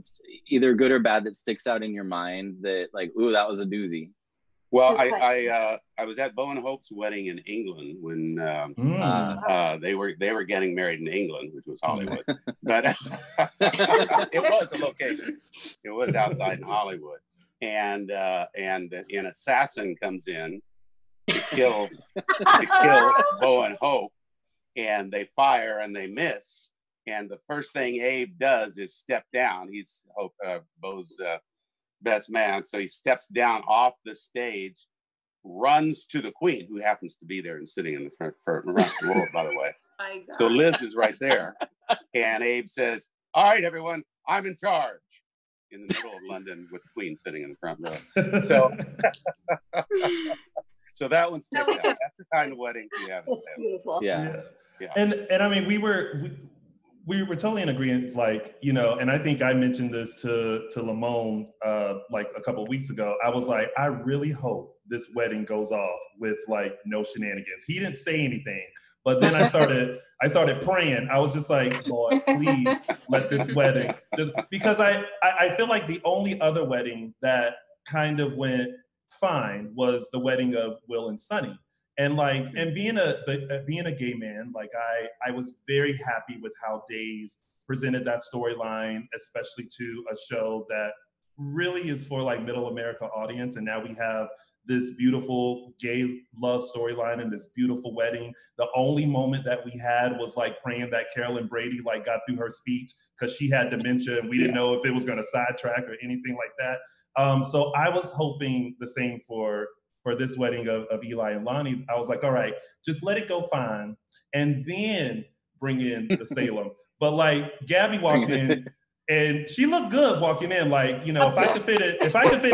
either good or bad that sticks out in your mind that like, ooh, that was a doozy? Well, I was at Bo and Hope's wedding in England when they were getting married in England, which was Hollywood, but it was a location. It was outside in Hollywood. And an assassin comes in to kill Bo and Hope, and they fire and they miss. And the first thing Abe does is step down. He's Bo's best man, so he steps down off the stage, runs to the Queen, who happens to be there and sitting in the front row, by the way. So Liz is right there, and Abe says, "All right, everyone, I'm in charge." In the middle of London with the Queen sitting in the front row. So that one sticks out. That's the kind of wedding we have. Beautiful. Yeah. And I mean, we were totally in agreement, like, and I think I mentioned this to Lamon like a couple of weeks ago. I was like, I really hope this wedding goes off with like no shenanigans. He didn't say anything, but then I started praying. I was just like, Lord, please let this wedding, just because I feel like the only other wedding that kind of went fine was the wedding of Will and Sunny. And like, and being a gay man, like I was very happy with how Days presented that storyline, especially to a show that really is for like middle America audience. And now we have this beautiful gay love storyline and this beautiful wedding. The only moment that we had was like praying that Carolyn Brady like got through her speech, because she had dementia and we didn't know if it was going to sidetrack or anything like that. So I was hoping the same for this wedding of Eli and Lani. I was like, all right, just let it go fine, and then bring in the Salem. But like Gabby walked in, and she looked good walking in. Like, if I could fit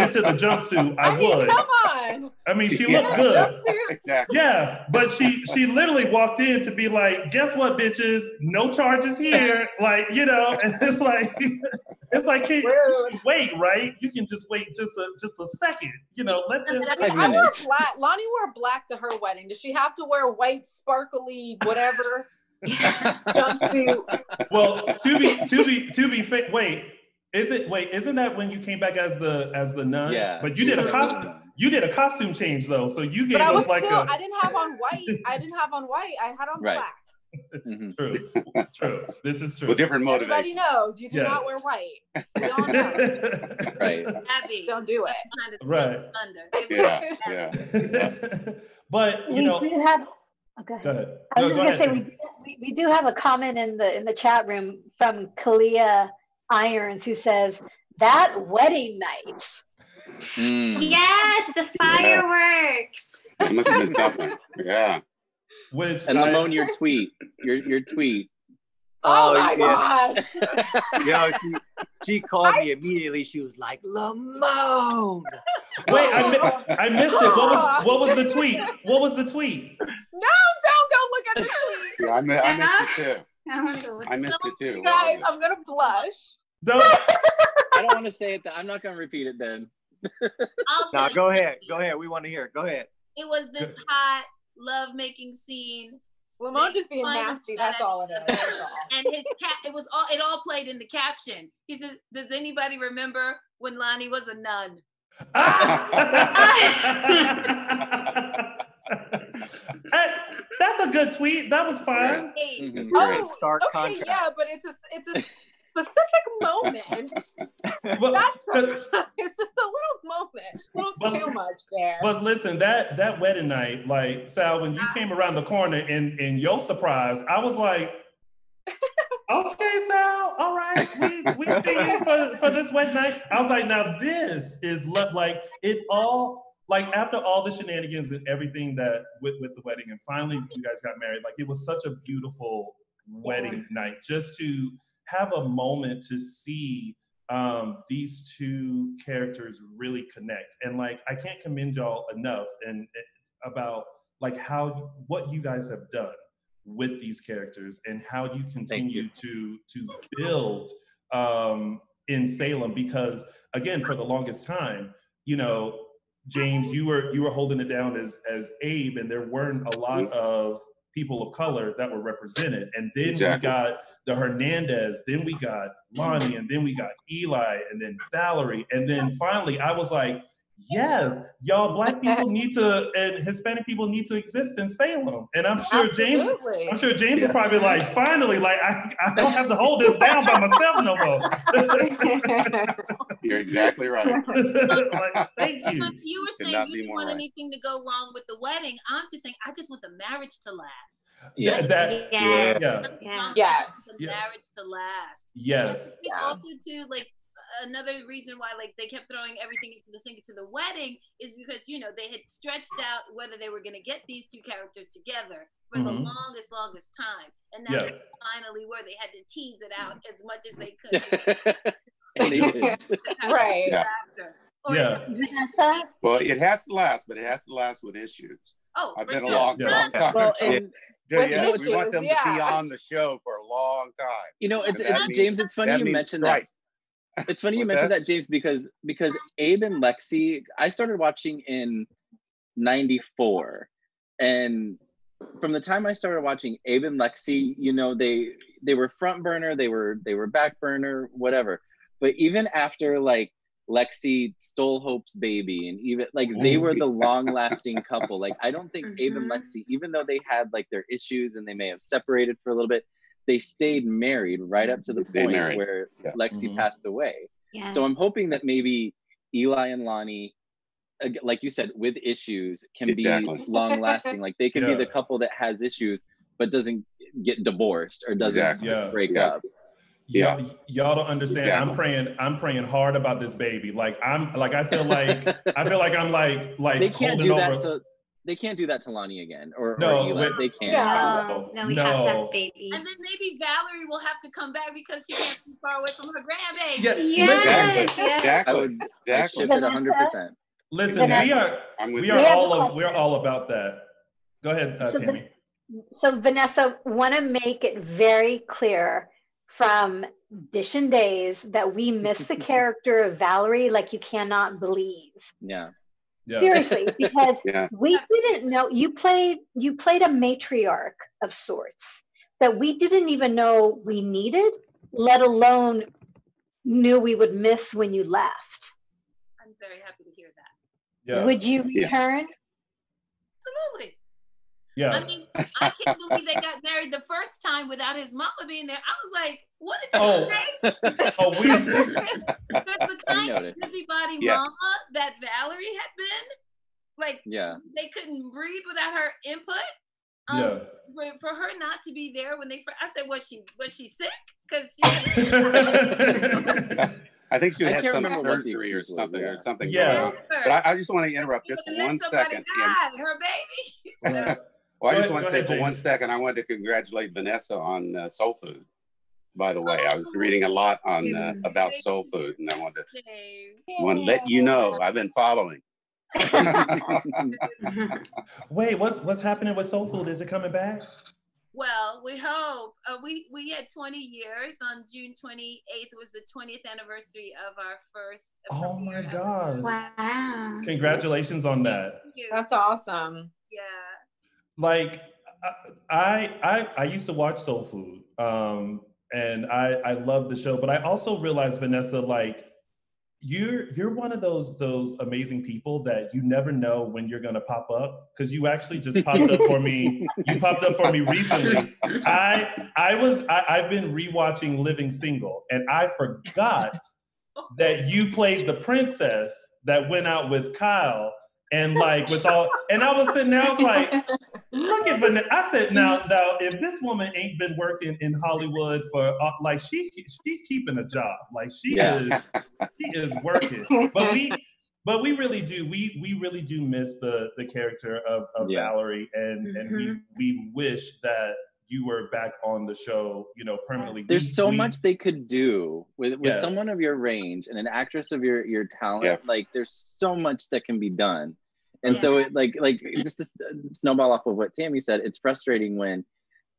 into the jumpsuit, I would. Come on. I mean, she looked good. Exactly. Yeah, but she literally walked in to be like, guess what, bitches? No charges here. Like, and it's like, It's like, wait, right? You can just wait just a second. You know, let them. I wore black. Lonnie wore black to her wedding. Does she have to wear white, sparkly, whatever jumpsuit? Well, to be fair, isn't that when you came back as the nun? Yeah. But you did a costume. You did a costume change though, so you gave us like I didn't have on white. I had on black. True. This is true. With different motivation. Everybody knows you do not wear white. We all know. Right. Abby, don't do it. Right. Yeah. But we do have. Oh, go ahead. Go ahead. I was just gonna say we do have a comment in the chat room from Kalia Irons who says that wedding night. Yes, the fireworks. It must have been something. Yeah. And Lamon, your tweet. Oh my gosh. Yo, she called me immediately. She was like, Lamon. Wait, I missed it. What was the tweet? What was the tweet? No, don't go look at the tweet. Yeah, I missed it too. I missed it too. Guys, I'm gonna blush. Don't. I don't want to say it. I'm not gonna repeat it then. No, go ahead. We want to hear it. Go ahead. It was this hot love-making scene. Lamon just being nasty. That's all it is. That's all. And it all played in the caption. He says, "Does anybody remember when Lani was a nun?" That's a good tweet. That was fine. Stark contrast. Yeah, but it's a specific moment. It's just a little moment, a little too much there. But listen, that wedding night, like Sal, when you came around the corner in your surprise, I was like, okay, Sal, all right, we see you for this wedding night. I was like, now this is like it all. Like after all the shenanigans and everything that with the wedding, and finally you guys got married, like it was such a beautiful wedding night just to have a moment to see these two characters really connect. And like I can't commend y'all enough and about like what you guys have done with these characters and how you continue to build in Salem, because again, for the longest time, you know, James, you were holding it down as Abe, and there weren't a lot of people of color that were represented. And then we got the Hernandez, then we got Lani, and then we got Eli, and then Valerie. And then finally I was like, yes, y'all Black people need to, and Hispanic people need to exist in Salem. And I'm sure James is probably like, finally, like I don't have to hold this down by myself no more. You're exactly right. Like, thank you. So you were saying you didn't want anything to go wrong with the wedding. I'm just saying I just want the marriage to last. Yes. The marriage to last. Yes. Also too, like another reason why like they kept throwing everything into the sink to the wedding is because, you know, they had stretched out whether they were going to get these two characters together for the longest time, and now they finally were. They had to tease it out as much as they could. And they did. Right. Vanessa? Well, it has to last, but it has to last with issues. Oh, I've been a long time. Well, we want them to be on the show for a long time. You know, James, it's funny you mentioned that. It's funny you mentioned that, James, because Abe and Lexi, I started watching in '94, and from the time I started watching Abe and Lexi, you know, they were front burner, they were back burner, whatever. But even after like Lexi stole Hope's baby, and even like they were the long-lasting couple. Like I don't think Abe and Lexi, even though they had like their issues and they may have separated for a little bit, they stayed married right up to the point where Lexi passed away. Yes. So I'm hoping that maybe Eli and Lani, like you said, with issues can be long lasting. Like they can be the couple that has issues but doesn't get divorced or doesn't break up. Y'all don't understand. I'm praying hard about this baby. I feel like I'm like they can't holding do that over. They can't do that to Lani again, or Eli. They can't. No, we have to have the baby. And then maybe Valerie will have to come back because she can't be far away from her grandbaby. Yes. I would ship it 100%. Listen, we're all about that. Go ahead, Tami. So Vanessa, want to make it very clear from DISHIN Days that we missed the character of Valerie like you cannot believe. Yeah. Seriously, because we didn't know you played a matriarch of sorts that we didn't even know we needed, let alone knew we would miss when you left. I'm very happy to hear that. Yeah. Would you return? Absolutely. Yeah. I mean, I can't believe they got married the first time without his mama being there. I was like, what did they say? Because the kind of busybody mama that Valerie had been, like, they couldn't breathe without her input. For her not to be there when they, I said, was she sick? Because she I think she had some surgery or something going on. But I just want to interrupt just 1 second. Her baby. Well, I just want to say for 1 second, I wanted to congratulate Vanessa on Soul Food. By the way, I was reading a lot on about Soul Food, and I wanted to let you know I've been following. Wait, what's happening with Soul Food? Is it coming back? Well, we hope. We had 20 years. On June 28th was the 20th anniversary of our first. Oh my gosh! Wow! Congratulations on that. Thank you. That's awesome. Yeah. Like, I used to watch Soul Food, and I love the show. But I also realized, Vanessa, like, you're one of those amazing people that you never know when you're gonna pop up, because you actually just popped up for me. You popped up for me recently. I've been rewatching Living Single, and I forgot that you played the princess that went out with Kyle, and like with all. And I was sitting there, I was like, look at Vanessa. I said, now, if this woman ain't been working in Hollywood for like she's keeping a job, like she is working. But we really do. We really do miss the character of Valerie, and we wish that you were back on the show, permanently. There's so much they could do with someone of your range and an actress of your talent. Yeah. Like, there's so much that can be done. And so it, like just to snowball off of what Tami said, it's frustrating when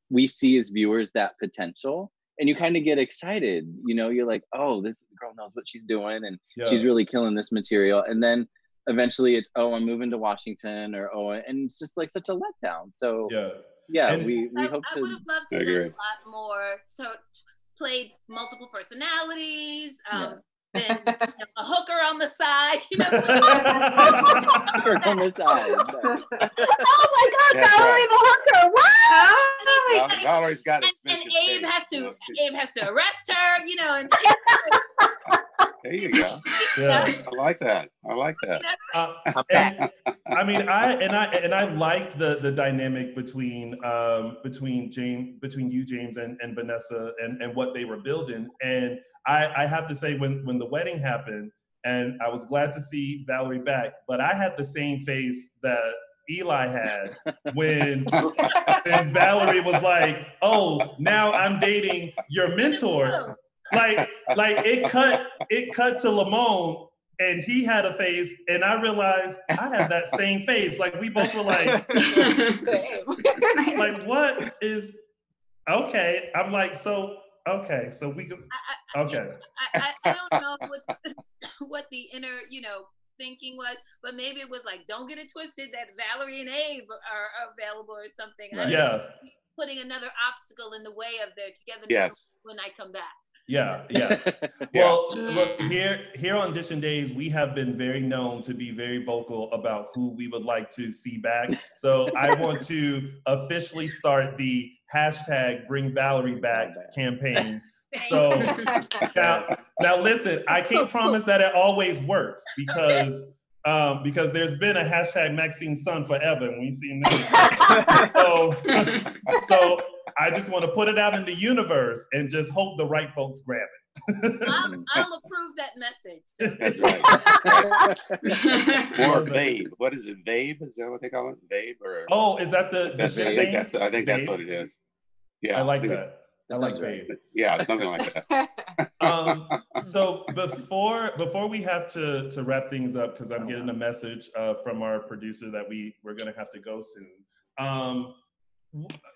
we see as viewers that potential and you kind of get excited, you're like, oh, this girl knows what she's doing and she's really killing this material. And then eventually it's, oh, I'm moving to Washington, or, oh, and it's just like such a letdown. So we hope to. I would have loved to do a lot more. So played multiple personalities, been a hooker on the side, Hooker on the side. Oh my God, Valerie the hooker! What? Valerie's got it. And Abe has to arrest her, and there you go. Yeah. I like that. I mean, I liked the dynamic between you, James, and Vanessa, and what they were building. And I have to say, when the wedding happened, and I was glad to see Valerie back, but I had the same face that Eli had when Valerie was like, "Oh, now I'm dating your mentor." Like it cut to Lamon, and he had a face, and I realized I had that same face. Like, we both were like, like, what is okay? I'm like, so okay, so we go. Okay. I don't know what the inner thinking was, but maybe it was like, don't get it twisted that Valerie and Abe are available or something. Yeah. Putting another obstacle in the way of their togetherness when I come back. Yeah. Well, look, here on DISHIN Days, we have been very known to be very vocal about who we would like to see back. So I want to officially start the hashtag Bring Valerie Back campaign. So now listen, I can't promise that it always works because there's been a hashtag Maxine Son forever, and we've seen that. So I just want to put it out in the universe and just hope the right folks grab it. I'll approve that message. So. That's right. Or Babe. What is it? Babe? Is that what they call it? Babe? Or is that the I think that's what it is. Yeah, I like that. I like Babe. Yeah, something like that. So before we have to wrap things up, because I'm getting a message from our producer that we're gonna have to go soon.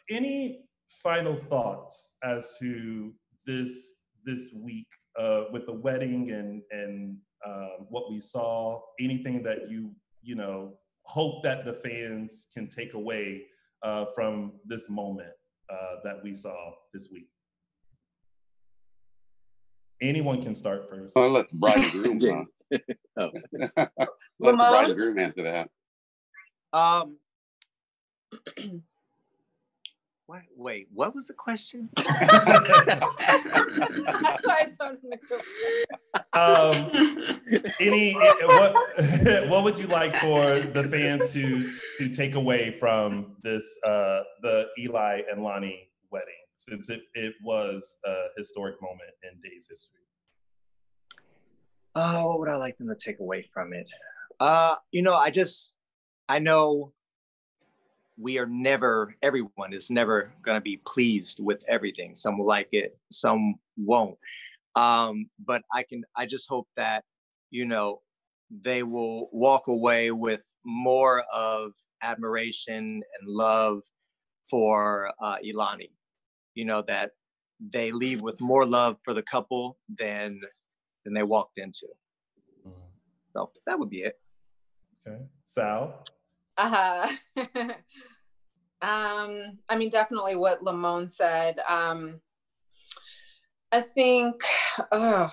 Any final thoughts as to this this week with the wedding and what we saw? Anything that you know hope that the fans can take away from this moment that we saw this week? Anyone can start first. I'll let the bride and groom. Let the bride and groom answer that. Wait, what was the question? That's why I started what would you like for the fans to take away from this the Eli and Lani wedding, since it was a historic moment in Days history? What would I like them to take away from it? You know, I know everyone is never going to be pleased with everything. Some will like it, some won't. But I just hope that, you know, they will walk away with more of admiration and love for Ilani. You know, that they leave with more love for the couple than they walked into. So that would be it. Okay. Sal? I mean, definitely what Lamon said. I think, I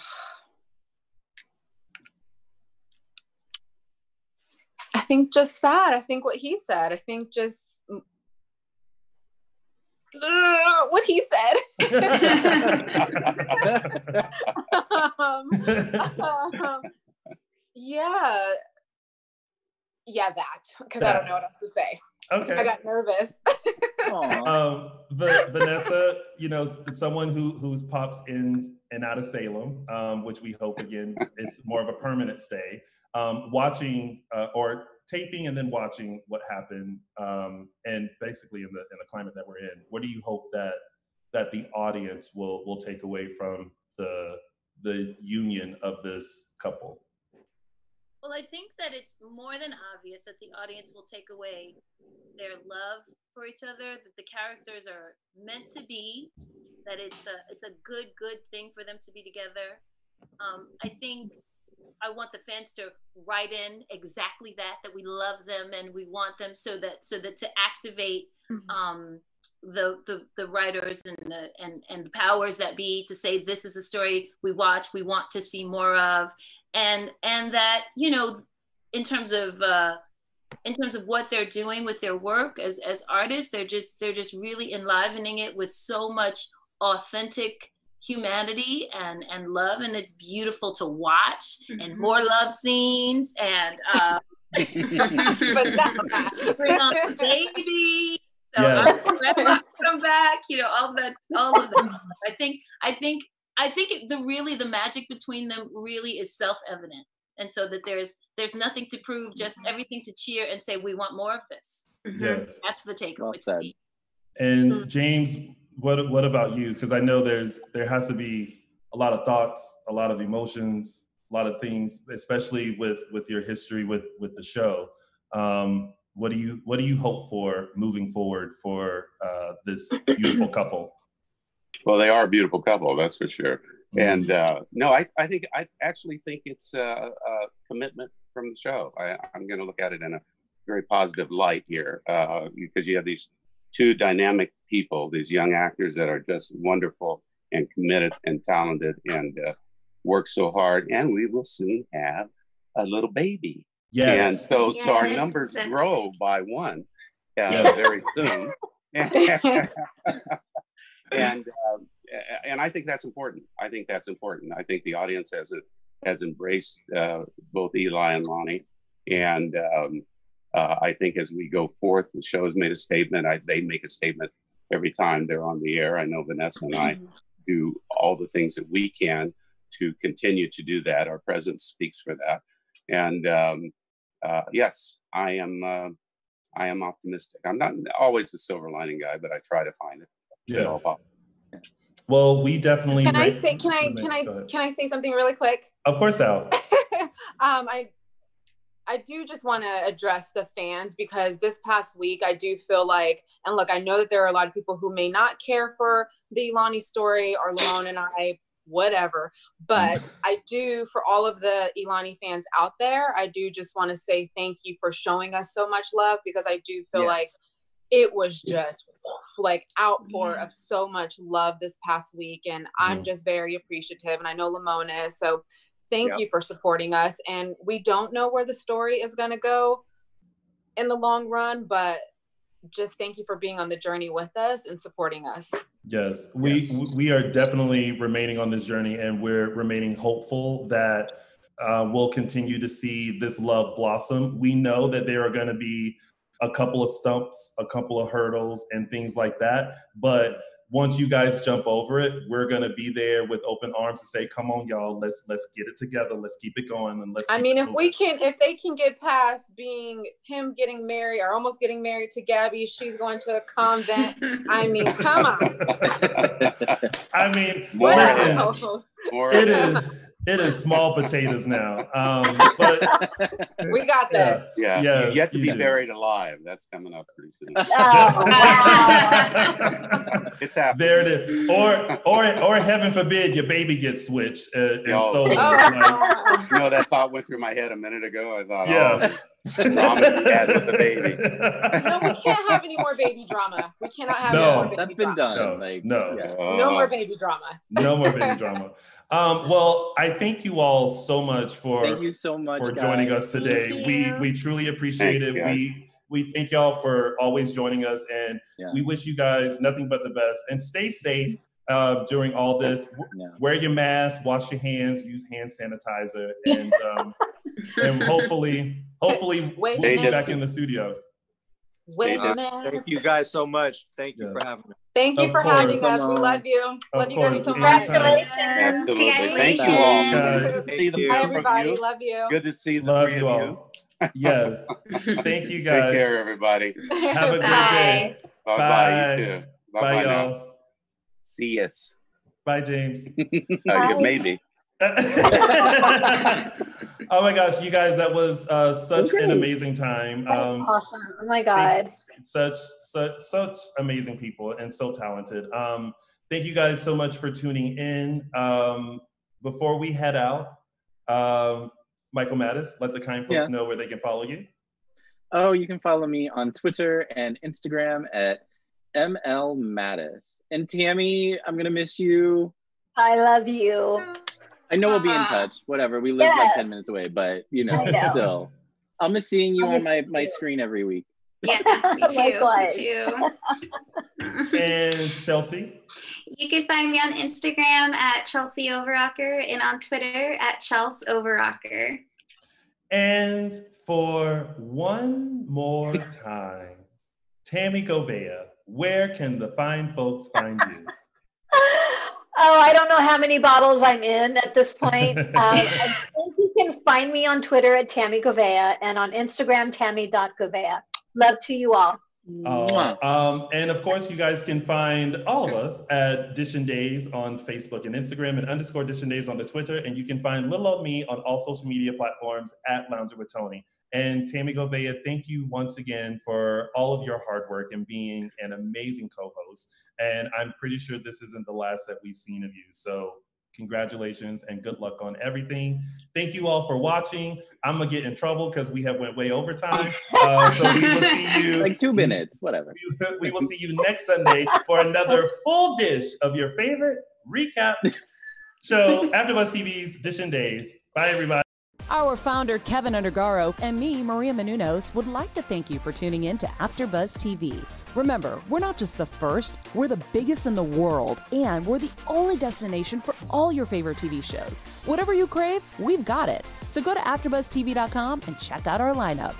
think just that. I think what he said. I think just what he said. Yeah, that, because I don't know what else to say. Okay. I got nervous. Vanessa, you know, someone who's pops in and out of Salem, which we hope again it's more of a permanent stay. Watching or taping and then watching what happened, and basically in the climate that we're in, what do you hope that the audience will take away from the union of this couple? Well, I think that it's more than obvious that the audience will take away their love for each other, that the characters are meant to be, that it's a good thing for them to be together. I think I want the fans to write in exactly that we love them and we want them, so that to activate the writers and the powers that be to say, this is a story we want to see more of, and that, you know, in terms of what they're doing with their work as artists, they're just really enlivening it with so much authentic humanity and love, and it's beautiful to watch. And more love scenes and bring on the baby. So yes. Come back, you know, all of that. I think the magic between them really is self-evident, and so that there's nothing to prove, just everything to cheer and say we want more of this. Yes, that's the takeaway. Well, and James, what about you? Because I know there has to be a lot of thoughts, a lot of emotions, a lot of things, especially with your history with the show. What do you hope for moving forward for this beautiful couple? Well, they are a beautiful couple, that's for sure. And no, I actually think it's a commitment from the show. I'm going to look at it in a very positive light here, because you have these two dynamic people, these young actors that are just wonderful and committed and talented and work so hard. And we will soon have a little baby. Yes. And so our numbers grow by one very soon. And I think that's important. I think the audience has embraced both Eli and Lani. And I think as we go forth, the show has made a statement. They make a statement every time they're on the air. I know Vanessa and I do all the things that we can to continue to do that. Our presence speaks for that. And yes, I am optimistic. I'm not always the silver lining guy, but I try to find it. Yes. Well, we definitely. Can I say something really quick? Of course, Al. I do just want to address the fans, because this past week I do feel like, and look, I know that there are a lot of people who may not care for the Lani story or Lamon and I whatever. But I do, for all of the Ilani fans out there, I do just want to say thank you for showing us so much love, because I do feel like it was just like outpour of so much love this past week. And I'm just very appreciative. And I know Lamon is. So thank you for supporting us. And we don't know where the story is going to go in the long run, but just thank you for being on the journey with us and supporting us. Yes, we are definitely remaining on this journey, and we're remaining hopeful that we'll continue to see this love blossom. We know that there are going to be a couple of stumps, a couple of hurdles and things like that. But once you guys jump over it, we're going to be there with open arms to say, come on, y'all, let's get it together. Let's keep it going. And if they can get past him getting married or almost getting married to Gabby, she's going to a convent. I mean, come on. I mean, it is small potatoes now. But we got this. Yeah. Yes, you yet to be buried alive. That's coming up pretty soon. Oh, wow. It's happening. There it is. Or heaven forbid your baby gets switched and stolen. That thought went through my head a minute ago. I thought, mom and dad with the baby. No, we can't have any more baby drama. We cannot have any more baby that's been drama. done. No more baby drama. No more baby drama. Well, I thank you all so much for joining us today. We truly appreciate it. We thank y'all for always joining us, and we wish you guys nothing but the best. And stay safe during all this. Wear your mask, wash your hands, use hand sanitizer, and hopefully we'll be back in the studio. Thank you guys so much. Thank you for having me. Thank you for having us. We love you. Love you guys so much. Absolutely. Thank you all. Bye, everybody. Love you. Good to see the three of you. Yes. Thank you guys. Take care, everybody. Have a great day. Bye. You too. Bye, y'all. See us. Bye, James. Maybe. Oh my gosh, you guys, that was such an amazing time. Awesome. Oh my God. Such amazing people and so talented. Thank you guys so much for tuning in. Before we head out, Michael Mattes, let the kind folks know where they can follow you. Oh, you can follow me on Twitter and Instagram at MLMattes. And Tami, I'm gonna miss you. I love you. I know we'll be in touch. Whatever. We live like 10 minutes away, but still. I'll miss seeing you on my screen every week. Yeah, me too. And Chelsie? You can find me on Instagram at Chelsie Overocker and on Twitter at Chels Overocker. And for one more time, Tami Goveia, where can the fine folks find you? Oh, I don't know how many bottles I'm in at this point. I think you can find me on Twitter at Tami Goveia and on Instagram, Tami.Goveia. Love to you all. And of course, you guys can find all of us at DISHIN Days on Facebook and Instagram and _DISHIN Days on the Twitter. And you can find little old me on all social media platforms at Lounger with Tony. And Tami Goveia, thank you once again for all of your hard work and being an amazing co-host. And I'm pretty sure this isn't the last that we've seen of you. So congratulations and good luck on everything. Thank you all for watching. I'm gonna get in trouble because we have went way over time. So we will see you like 2 minutes, whatever. We will see you next Sunday for another full dish of your favorite recap show, AfterBuzz TV's DISHIN Days. Bye, everybody. Our founder, Kevin Undergaro, and me, Maria Menounos, would like to thank you for tuning in to AfterBuzz TV. Remember, we're not just the first, we're the biggest in the world, and we're the only destination for all your favorite TV shows. Whatever you crave, we've got it. So go to AfterBuzzTV.com and check out our lineup.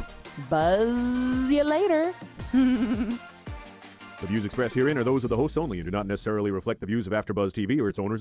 Buzz you later. The views expressed herein are those of the hosts only and do not necessarily reflect the views of AfterBuzz TV or its owners.